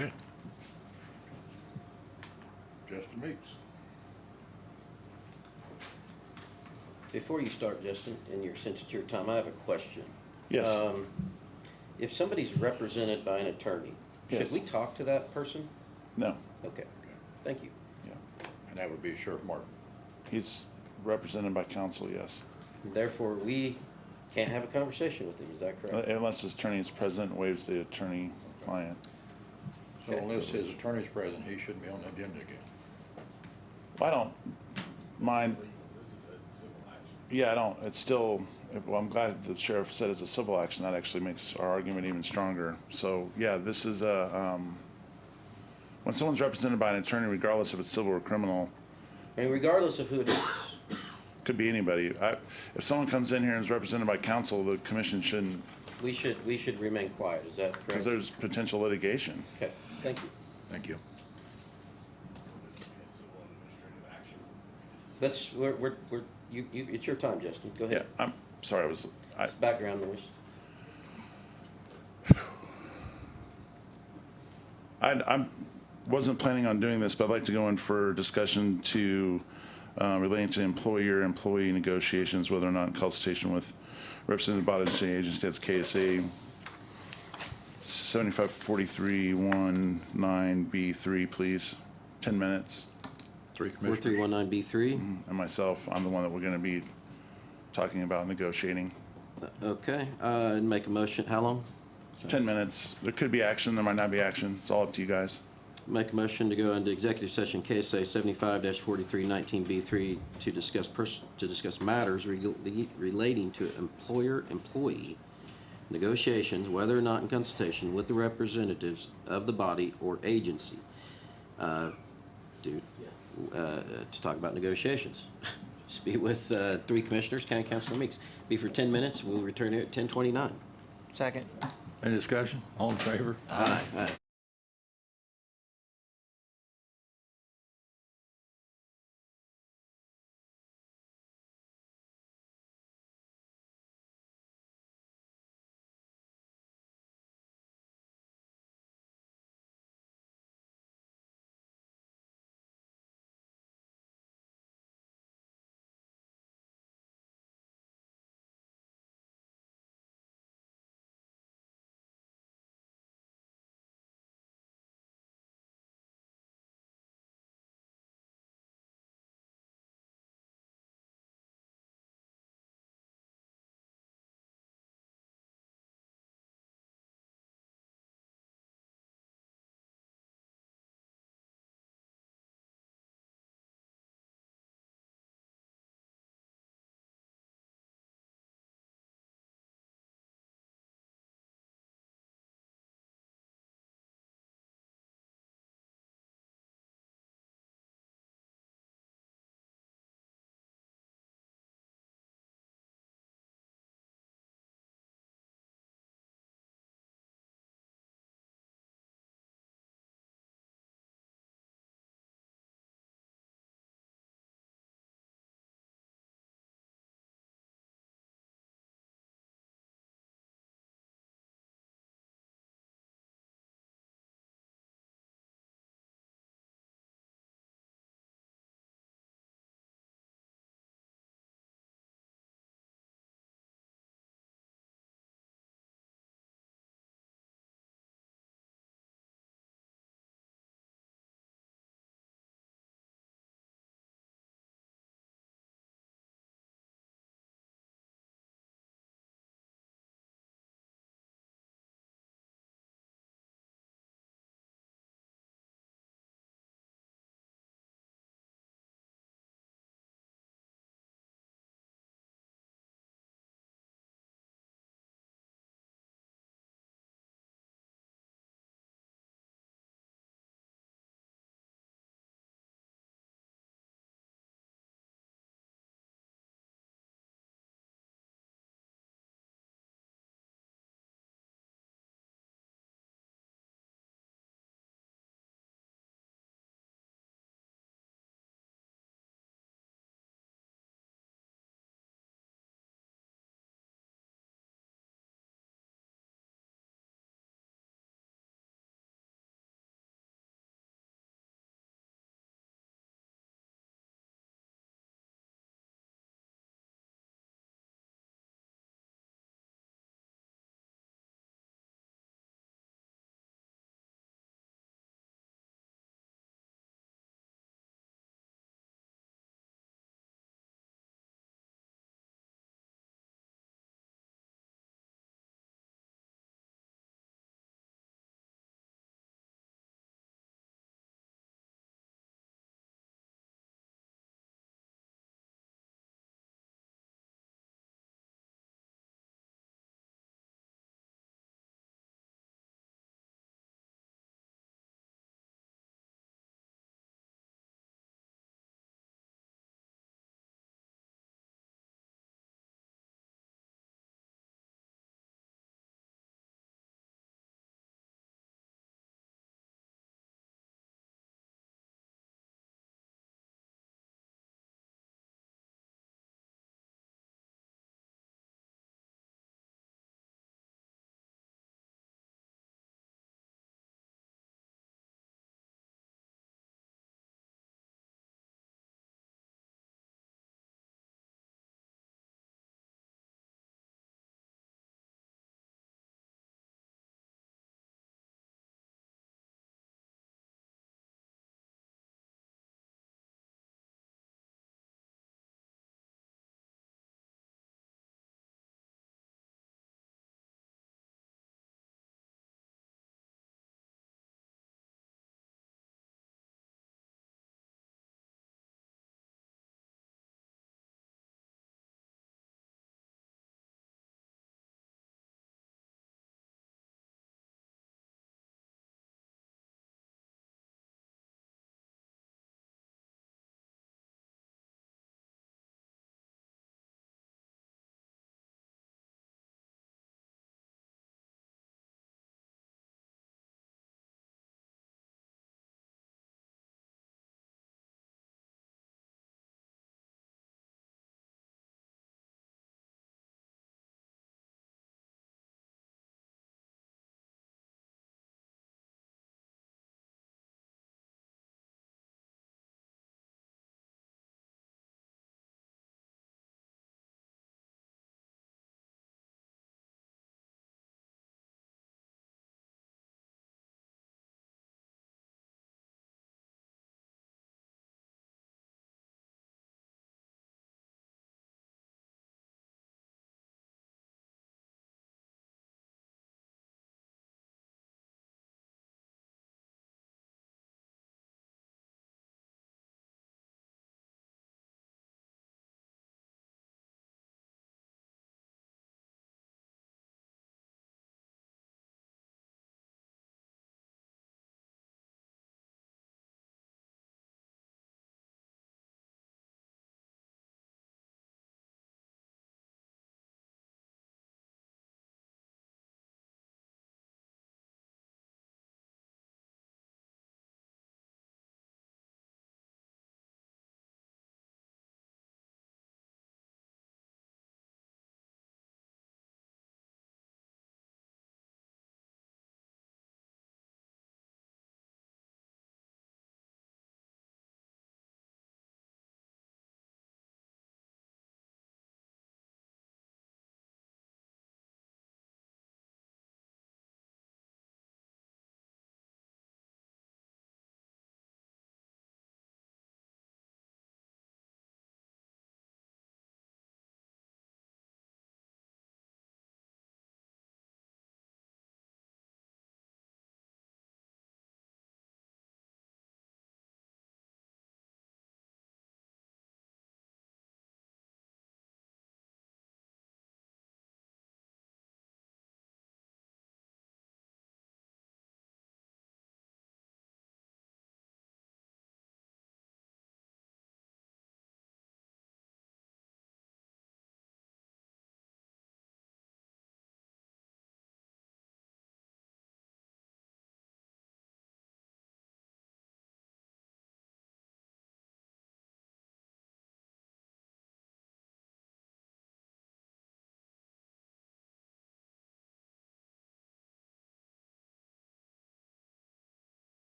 A: Okay. Justin Meeks.
C: Before you start, Justin, since it's your time, I have a question.
E: Yes.
C: If somebody's represented by an attorney, should
E: Yes.
C: we talk to that person?
E: No.
C: Okay, thank you.
E: Yeah.
A: And that would be Sheriff Martin.
E: He's represented by counsel, yes.
C: Therefore, we can't have a conversation with him, is that correct?
E: Unless his attorney is present and waives the attorney-client.
A: So unless his attorney's present, he shouldn't be on the agenda again.
E: I don't mind. Yeah, I don't, it's still, well, I'm glad the sheriff said it's a civil action. That actually makes our argument even stronger. So, yeah, this is when someone's represented by an attorney, regardless if it's civil or criminal,
C: And regardless of who it is,
E: could be anybody. If someone comes in here and is represented by counsel, the commission shouldn't,
C: we should remain quiet, is that correct?
E: because there's potential litigation.
C: Okay, thank you.
A: Thank you.
C: It's your time, Justin, go
E: Yeah,
C: ahead.
E: I'm sorry,
C: It's background noise.
E: I wasn't planning on doing this, but I'd like to go in for discussion to, relating to employer-employee negotiations, whether or not in consultation with representative body agency, that's KSA 754319B3, please. 10 minutes.
C: 4319B3.
E: And myself, I'm the one that we're going to be talking about negotiating.
C: Okay, and make a motion, how long?
E: 10 minutes. There could be action, there might not be action. It's all up to you guys.
C: Make a motion to go into executive session KSA 75-4319B3 to discuss matters relating to employer-employee negotiations, whether or not in consultation with the representatives of the body or agency. To talk about negotiations. Speak with three commissioners, County Councilor Meeks. Be for 10 minutes. We'll return here at 10:29.
N: Second.
A: Any discussion? All in favor?
C: Aye. Aye.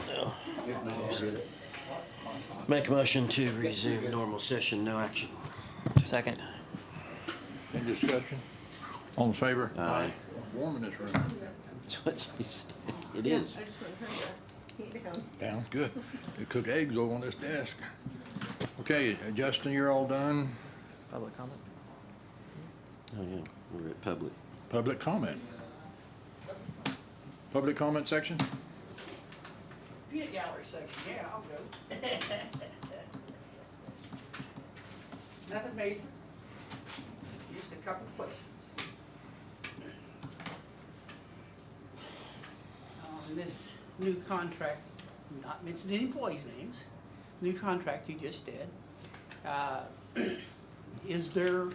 C: No. Make a motion to resume normal session, no action.
N: Second.
A: Any discussion? All in favor?
C: Aye.
A: Warm in this room.
C: That's what she said. It is.
D: I just want her to heat down.
A: Down, good. They cook eggs over on this desk. Okay, Justin, you're all done.
N: Public comment?
C: Oh, yeah, we're at public.
A: Public comment. Public comment section?
J: Peanut gallery section, yeah, I'll go. Nothing major, just a couple of questions. This new contract, not mentioning any employees' names, new contract you just did, is there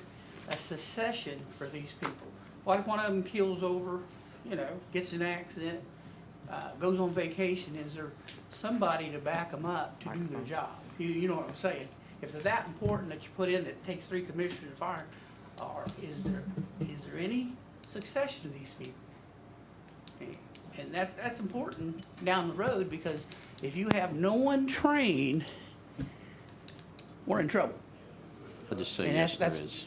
J: a succession for these people? What if one of them keels over, gets in an accident, goes on vacation, is there somebody to back them up to do their job? You know what I'm saying? If they're that important that you put in that it takes 3 commissioners to fire, or is there any succession to these people? And that's important down the road, because if you have no one trained, we're in trouble.
C: I'll just say
J: And
C: yes, there
J: that's-
C: is.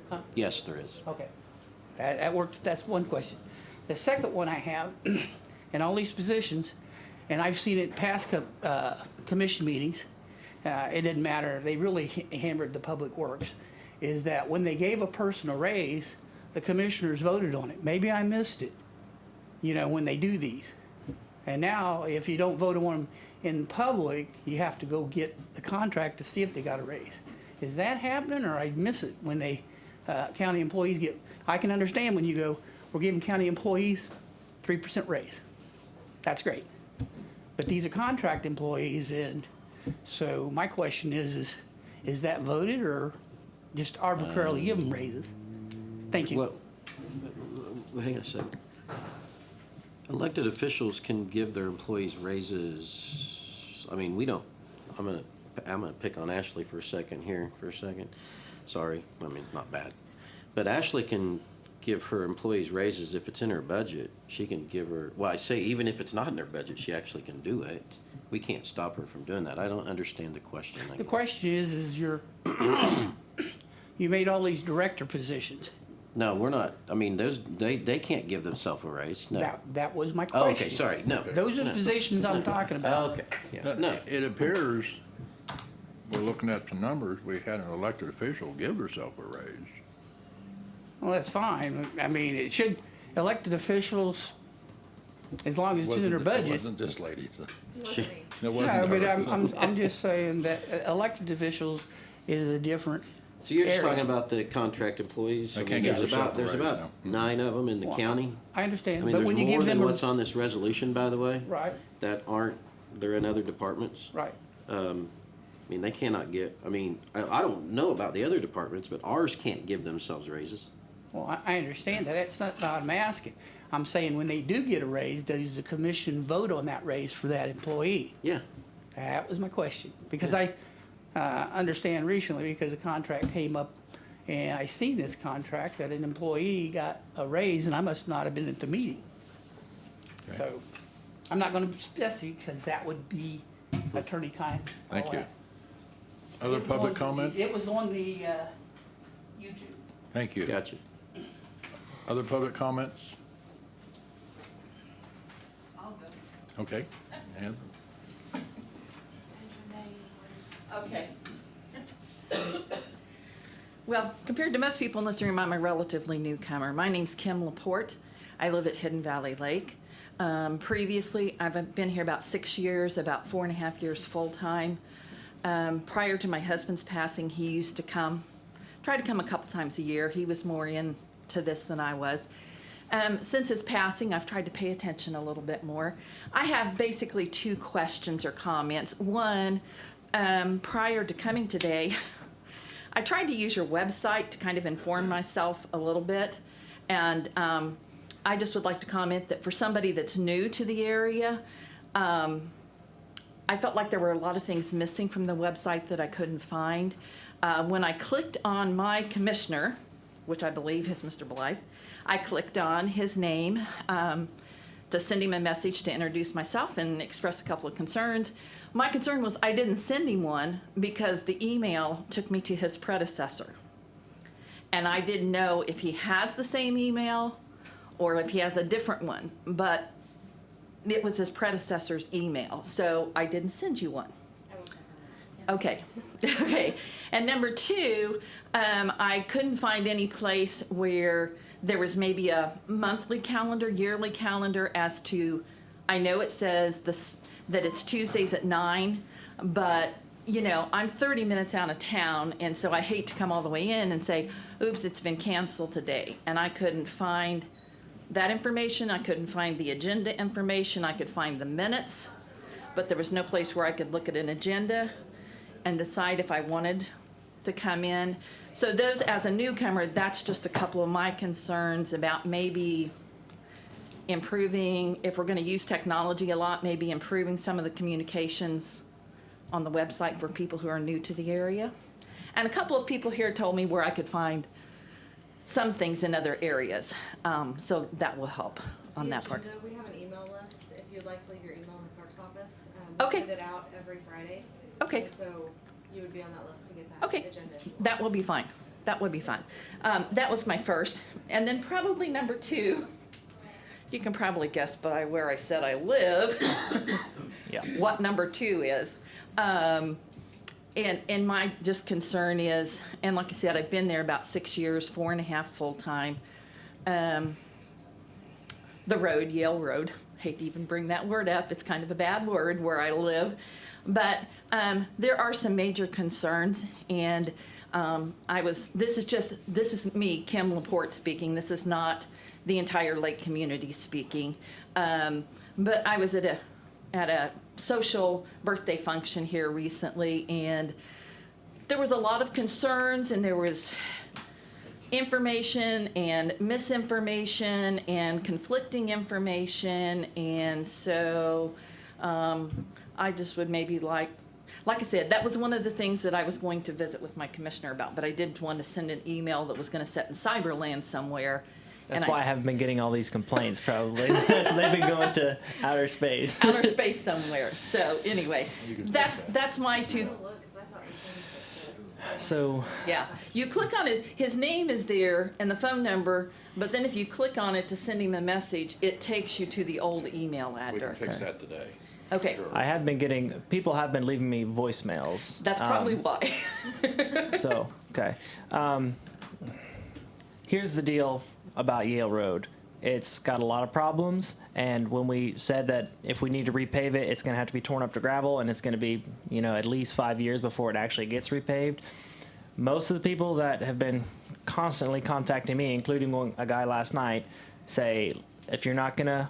J: Huh?
C: Yes, there is.
J: Okay, that works, that's one question. The second one I have, in all these positions, and I've seen it past commission meetings, it didn't matter, they really hammered the public works, is that when they gave a person a raise, the commissioners voted on it. Maybe I missed it, when they do these. And now, if you don't vote on them in public, you have to go get the contract to see if they got a raise. Is that happening, or I miss it when they, county employees get, I can understand when you go, we're giving county employees 3% raise. That's great. But these are contract employees, and so my question is that voted or just arbitrarily give them raises? Thank you.
C: Well, hang on a second. Elected officials can give their employees raises. I mean, we don't. I'm gonna pick on Ashley for a second here, Sorry, I mean, not bad. But Ashley can give her employees raises if it's in her budget. She can give her, well, I say even if it's not in her budget, she actually can do it. We can't stop her from doing that. I don't understand the question.
J: The question is you made all these director positions.
C: No, we're not. I mean, they can't give themselves a raise. No.
J: That was my
C: Oh,
J: question.
C: okay, sorry. No.
J: Those are the
C: No.
J: positions I'm talking about.
C: Okay. Yeah. No.
A: It appears, we're looking at the numbers, we had an elected official give herself a raise.
J: Well, that's fine. I mean, it should, elected officials, as long as it's in their
A: It
J: budget.
A: wasn't this lady, so.
C: She-
A: It wasn't
J: No, but
A: her.
J: I'm just saying that elected officials is a different
C: So you're just
J: area.
C: talking about the contract employees?
A: They
C: I mean,
A: can't give
C: there's about,
A: themselves a
C: there's
A: raise,
C: about
A: no.
C: 9 of them in the
J: Well,
C: county.
J: I
C: I
J: understand,
C: mean,
J: but
C: there's
J: when you
C: more
J: give
C: than
J: them,
C: what's on this resolution, by the way,
J: right,
C: that aren't, they're in other departments.
J: right.
C: I mean, they cannot get, I mean, I don't know about the other departments, but ours can't give themselves raises.
J: Well, I understand that. That's not what I'm asking. I'm saying when they do get a raise, does the commission vote on that raise for that employee?
C: Yeah.
J: That was my question. Because I understand recently, because the contract came up, and I seen this contract, that an employee got a raise, and I must not have been at the meeting.
A: Okay.
J: So, I'm not gonna stress you, because that would be attorney time. all
A: Thank you.
J: that.
A: Other
J: It was
A: public
J: on-
A: comment?
J: It was on the YouTube.
A: Thank you.
C: Gotcha.
A: Other public comments?
J: I'll go.
A: Okay. And
B: Okay. Well, compared to most people in this room, I'm a relatively newcomer. My name's Kim Laporte. I live at Hidden Valley Lake. Previously, I've been here about 6 years, about 4.5 years full-time. Prior to my husband's passing, he used to try to come a couple times a year. He was more into this than I was. Since his passing, I've tried to pay attention a little bit more. I have basically 2 questions or comments. One, prior to coming today, I tried to use your website to kind of inform myself a little bit, and I just would like to comment that for somebody that's new to the area, I felt like there were a lot of things missing from the website that I couldn't find. When I clicked on my commissioner, which I believe is Mr. Blythe, I clicked on his name. to send him a message to introduce myself and express a couple of concerns. My concern was I didn't send him one because the email took me to his predecessor. And I didn't know if he has the same email or if he has a different one, but it was his predecessor's email, so I didn't send you one. Okay, okay. And number two, I couldn't find any place where there was maybe a monthly calendar, yearly calendar as to, I know it says this, that it's Tuesdays at 9, but you know, I'm 30 minutes out of town, and so I hate to come all the way in and say, oops, it's been canceled today. And I couldn't find that information. I couldn't find the agenda information. I could find the minutes, but there was no place where I could look at an agenda and decide if I wanted to come in. So those, as a newcomer, that's just a couple of my concerns about maybe improving, if we're gonna use technology a lot, maybe improving some of the communications on the website for people who are new to the area. And a couple of people here told me where I could find some things in other areas. So that will help on that part.
D: We have an email list, if you'd like to leave your email in the clerk's office.
B: Okay.
D: We send it out every Friday.
B: Okay.
D: And so you would be on that list to get that
B: Okay,
D: agenda. if you want.
B: that will be fine. That would be fine. That was my first. And then probably number two, you can probably guess by where I said I live,
N: Yeah.
B: what number two is. And my just concern is, and like I said, I've been there about 6 years, 4.5 full-time. The road, Yale Road, hate to even bring that word up, it's kind of a bad word where I live. But there are some major concerns, and this is me, Kim Laporte speaking. This is not the entire Lake community speaking. But I was at a social birthday function here recently, and there was a lot of concerns, and there was information and misinformation and conflicting information, and so I just would maybe like I said, that was one of the things that I was going to visit with my commissioner about, but I didn't want to send an email that was going to sit in cyberland somewhere.
N: That's why I haven't been getting all these complaints, probably. They've been going to outer space.
B: Outer space somewhere. So anyway, that's my two.
D: Look, 'cause I thought we changed it to-
N: So,
B: Yeah, you click on it, his name is there and the phone number, but then if you click on it to send him a message, it takes you to the old email
P: We can
B: address.
P: fix that today.
B: Okay,
N: I have been getting, people have been leaving me voicemails.
B: that's probably why.
N: So, okay. Here's the deal about Yale Road. It's got a lot of problems, and when we said that if we need to repave it, it's going to have to be torn up to gravel, and it's going to be, you know, at least 5 years before it actually gets repaved. Most of the people that have been constantly contacting me, including a guy last night, say, if you're not going to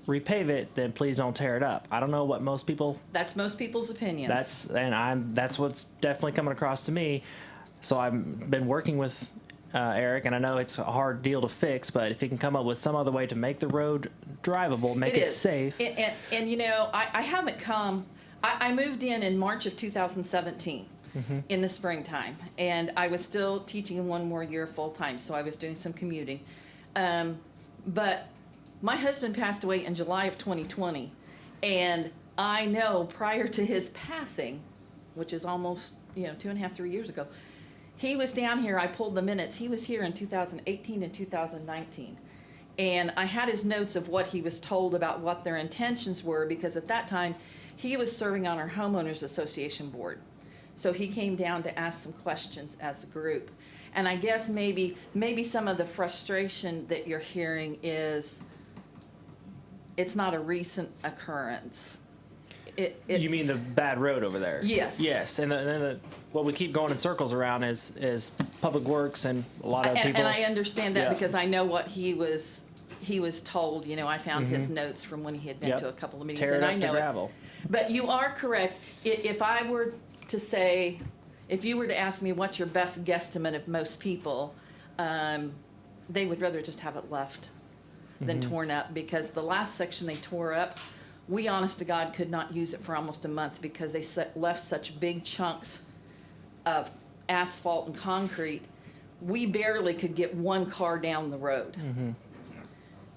N: repave it, then please don't tear it up. I don't know what most people.
B: That's most people's opinions.
N: That's what's definitely coming across to me. So I've been working with Eric, and I know it's a hard deal to fix, but if he can come up with some other way to make the road drivable, make it
B: is.
N: safe.
B: And you know, I haven't come, I moved in March of 2017. In the springtime, and I was still teaching 1 more year full-time, so I was doing some commuting. But my husband passed away in July of 2020, and I know prior to his passing, which is almost 2.5, 3 years ago, he was down here. I pulled the minutes. He was here in 2018 and 2019. And I had his notes of what he was told about what their intentions were, because at that time he was serving on our homeowners association board. So he came down to ask some questions as a group. And I guess maybe some of the frustration that you're hearing is it's not a recent occurrence.
N: You mean the bad road over there?
B: Yes.
N: Yes, and what we keep going in circles around is Public Works, and a lot of people.
B: And I understand that
N: Yeah.
B: because I know what he was told. I found his notes from when he had been
N: Yep.
B: to a couple of meetings,
N: Tear it
B: and
N: up
B: I
N: to
B: know
N: gravel.
B: But you are correct. If I were to say, if you were to ask me what's your best guesstimate of most people, they would rather just have it left than torn up, because the last section they tore up, we honest to God could not use it for almost a month because they left such big chunks of asphalt and concrete. We barely could get one car down the road.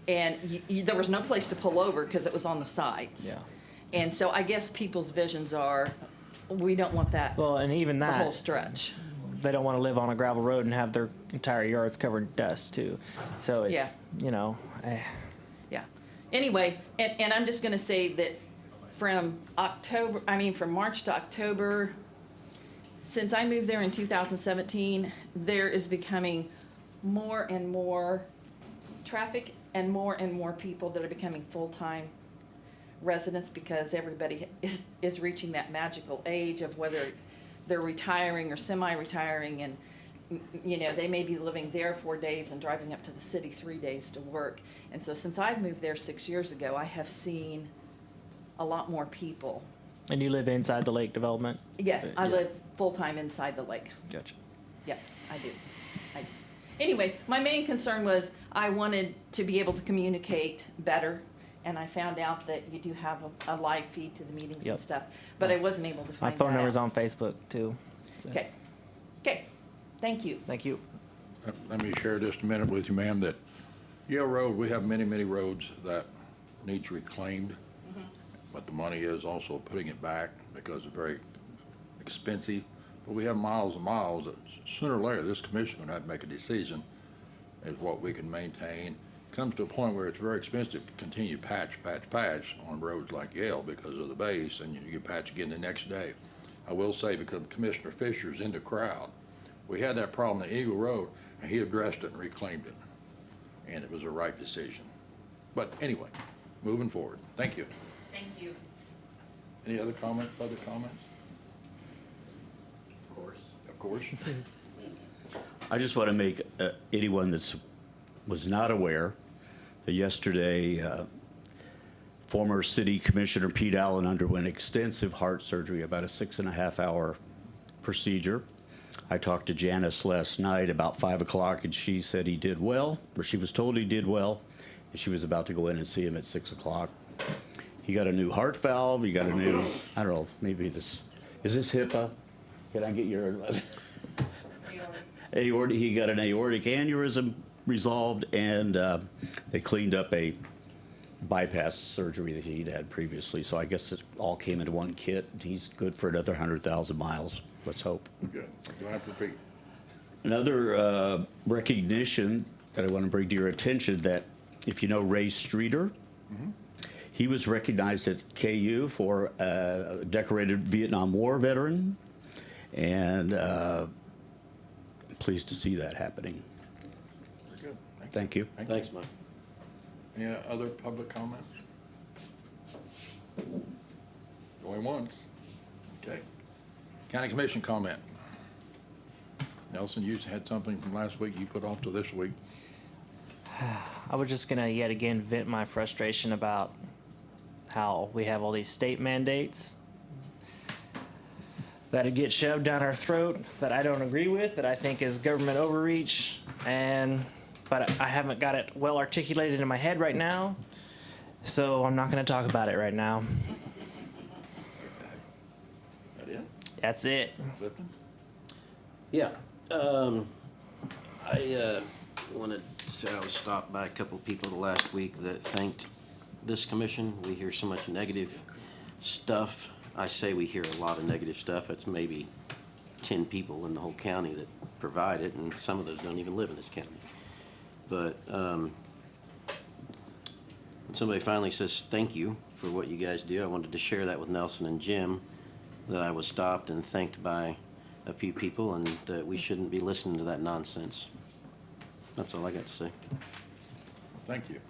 B: And there was no place to pull over because it was on the sides.
N: Yeah.
B: And so I guess people's visions are, we don't want that,
N: Well, and even
B: the whole
N: that,
B: stretch.
N: they don't want to live on a gravel road and have their entire yards covered in dust too. So it's,
B: Yeah.
N: you know,
B: Yeah. Anyway, and I'm just gonna say that from from March to October, since I moved there in 2017, there is becoming more and more traffic and more people that are becoming full-time residents because everybody is reaching that magical age of whether they're retiring or semi-retiring, and you know, they may be living there 4 days and driving up to the city 3 days to work. And so since I've moved there 6 years ago, I have seen a lot more people.
N: and you live inside the lake development?
B: Yes, I
N: Yeah.
B: live full-time inside the lake.
N: Gotcha.
B: Yep, I do. Anyway, my main concern was I wanted to be able to communicate better, and I found out that you do have a live feed to the meetings
N: Yep.
B: and stuff, but I wasn't able to
N: My
B: find that
N: phone number's
B: out.
N: on Facebook too. So,
B: Okay, okay, thank you.
N: Thank you.
A: Let me share just a minute with you, ma'am, that Yale Road, we have many, many roads that needs reclaimed. But the money is also putting it back because it's very expensive. But we have miles and miles that sooner or later, this commission will have to make a decision as what we can maintain. Comes to a point where it's very expensive to continue patch on roads like Yale because of the base, and you patch again the next day. I will say, because Commissioner Fisher's in the crowd, we had that problem at Eagle Road, and he addressed it and reclaimed it. And it was a right decision. But anyway, moving forward. Thank you.
B: Thank you.
A: Any other comment, other comments?
H: Of course.
A: Of course.
H: I just want to make anyone that was not aware that yesterday, former city commissioner Pete Allen underwent extensive heart surgery, about a 6.5-hour procedure. I talked to Janice last night about 5 o'clock, and she said he did well, or she was told he did well, and she was about to go in and see him at 6 o'clock. He got a new heart valve. He got a new, I don't know, maybe this, is this HIPAA? Can I get your, aortic, he got an aortic aneurysm resolved, and they cleaned up a bypass surgery that he'd had previously. So I guess it all came into one kit. He's good for another 100,000 miles. Let's hope.
A: Good. Glad for Pete.
H: Another recognition that I want to bring to your attention, that if you know Ray Streeter, he was recognized at KU for a decorated Vietnam War veteran, and pleased to see that happening.
A: Very good.
H: Thank you.
C: Thanks, Mike.
A: Any other public comments? Going once. Okay. County Commission comment. Nelson, you had something from last week you put off to this week.
N: I was just gonna yet again vent my frustration about how we have all these state mandates that get shoved down our throat that I don't agree with, that I think is government overreach, but I haven't got it well articulated in my head right now, so I'm not gonna talk about it right now.
A: That it?
N: That's it.
A: Clifton?
C: Yeah, I wanted to say I was stopped by a couple people the last week that thanked this commission. We hear so much negative stuff. I say we hear a lot of negative stuff. It's maybe 10 people in the whole county that provide it, and some of those don't even live in this county. But when somebody finally says thank you for what you guys do, I wanted to share that with Nelson and Jim, that I was stopped and thanked by a few people, and that we shouldn't be listening to that nonsense. That's all I got to say.
A: Thank you.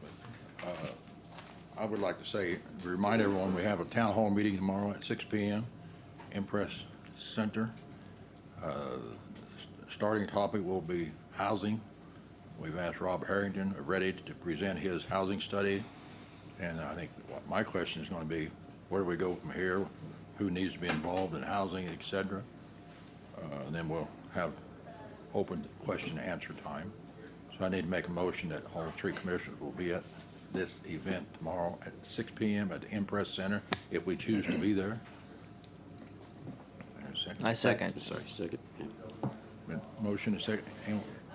A: I would like to say, remind everyone, we have a town hall meeting tomorrow at 6 p.m. Impress Center. Starting topic will be housing. We've asked Rob Harrington, ready to present his housing study. And I think my question is going to be, where do we go from here? Who needs to be involved in housing, et cetera? And then we'll have open question and answer time. So I need to make a motion that all three commissioners will be at this event tomorrow at 6 p.m. at the Impress Center, if we choose to be there. There's a second.
N: I second.
C: Sorry, second.
A: Been motion and second.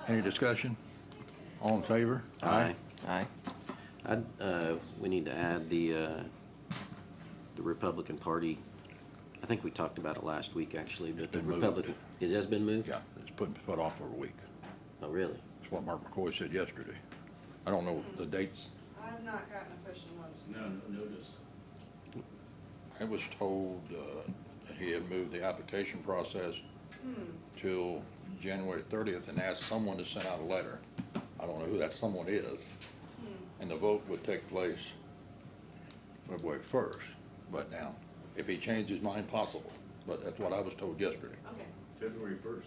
A: Any discussion? All in favor?
C: Aye.
N: Aye.
C: We need to add the Republican Party. I think we talked about it last week, actually, but the
A: Been moved.
C: Republican, it has been moved?
A: Yeah, it's put off for a week.
C: Oh, really?
A: That's what Mark McCoy said yesterday. I don't know the dates.
J: I've not gotten official notice.
H: No notice.
A: I was told that he had moved the application process till January 30th and asked someone to send out a letter. I don't know who that someone is. And the vote would take place February 1st. But now, if he changed his mind, possible. But that's what I was told yesterday.
J: Okay.
H: February 1st.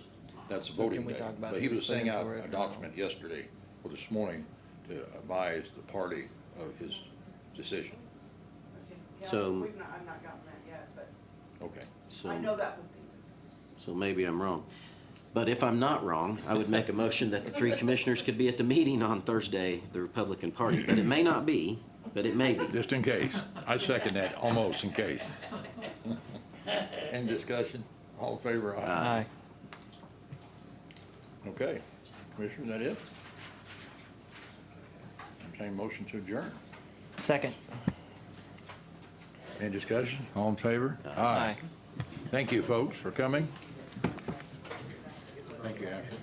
A: That's the
N: So
A: voting
N: can we
A: day.
N: talk about
A: But he
N: who's
A: was sending out
N: paying for it
A: a
N: or
A: document yesterday or this morning to advise the party of his decision.
J: Okay. Yeah,
C: So-
J: I've not gotten that yet, but
A: Okay.
C: So,
J: I know that was being discussed.
C: so maybe I'm wrong. But if I'm not wrong, I would make a motion that the three commissioners could be at the meeting on Thursday, the Republican Party. But it may not be, but it may be.
A: Just in case. I second that, almost in case. Any discussion? All in favor?
N: Aye.
A: Okay. Commissioner, is that it? Entertain motion to adjourn.
N: Second.
A: Any discussion? All in favor?
N: Aye.
A: Thank you, folks, for coming. Thank you, Ashley.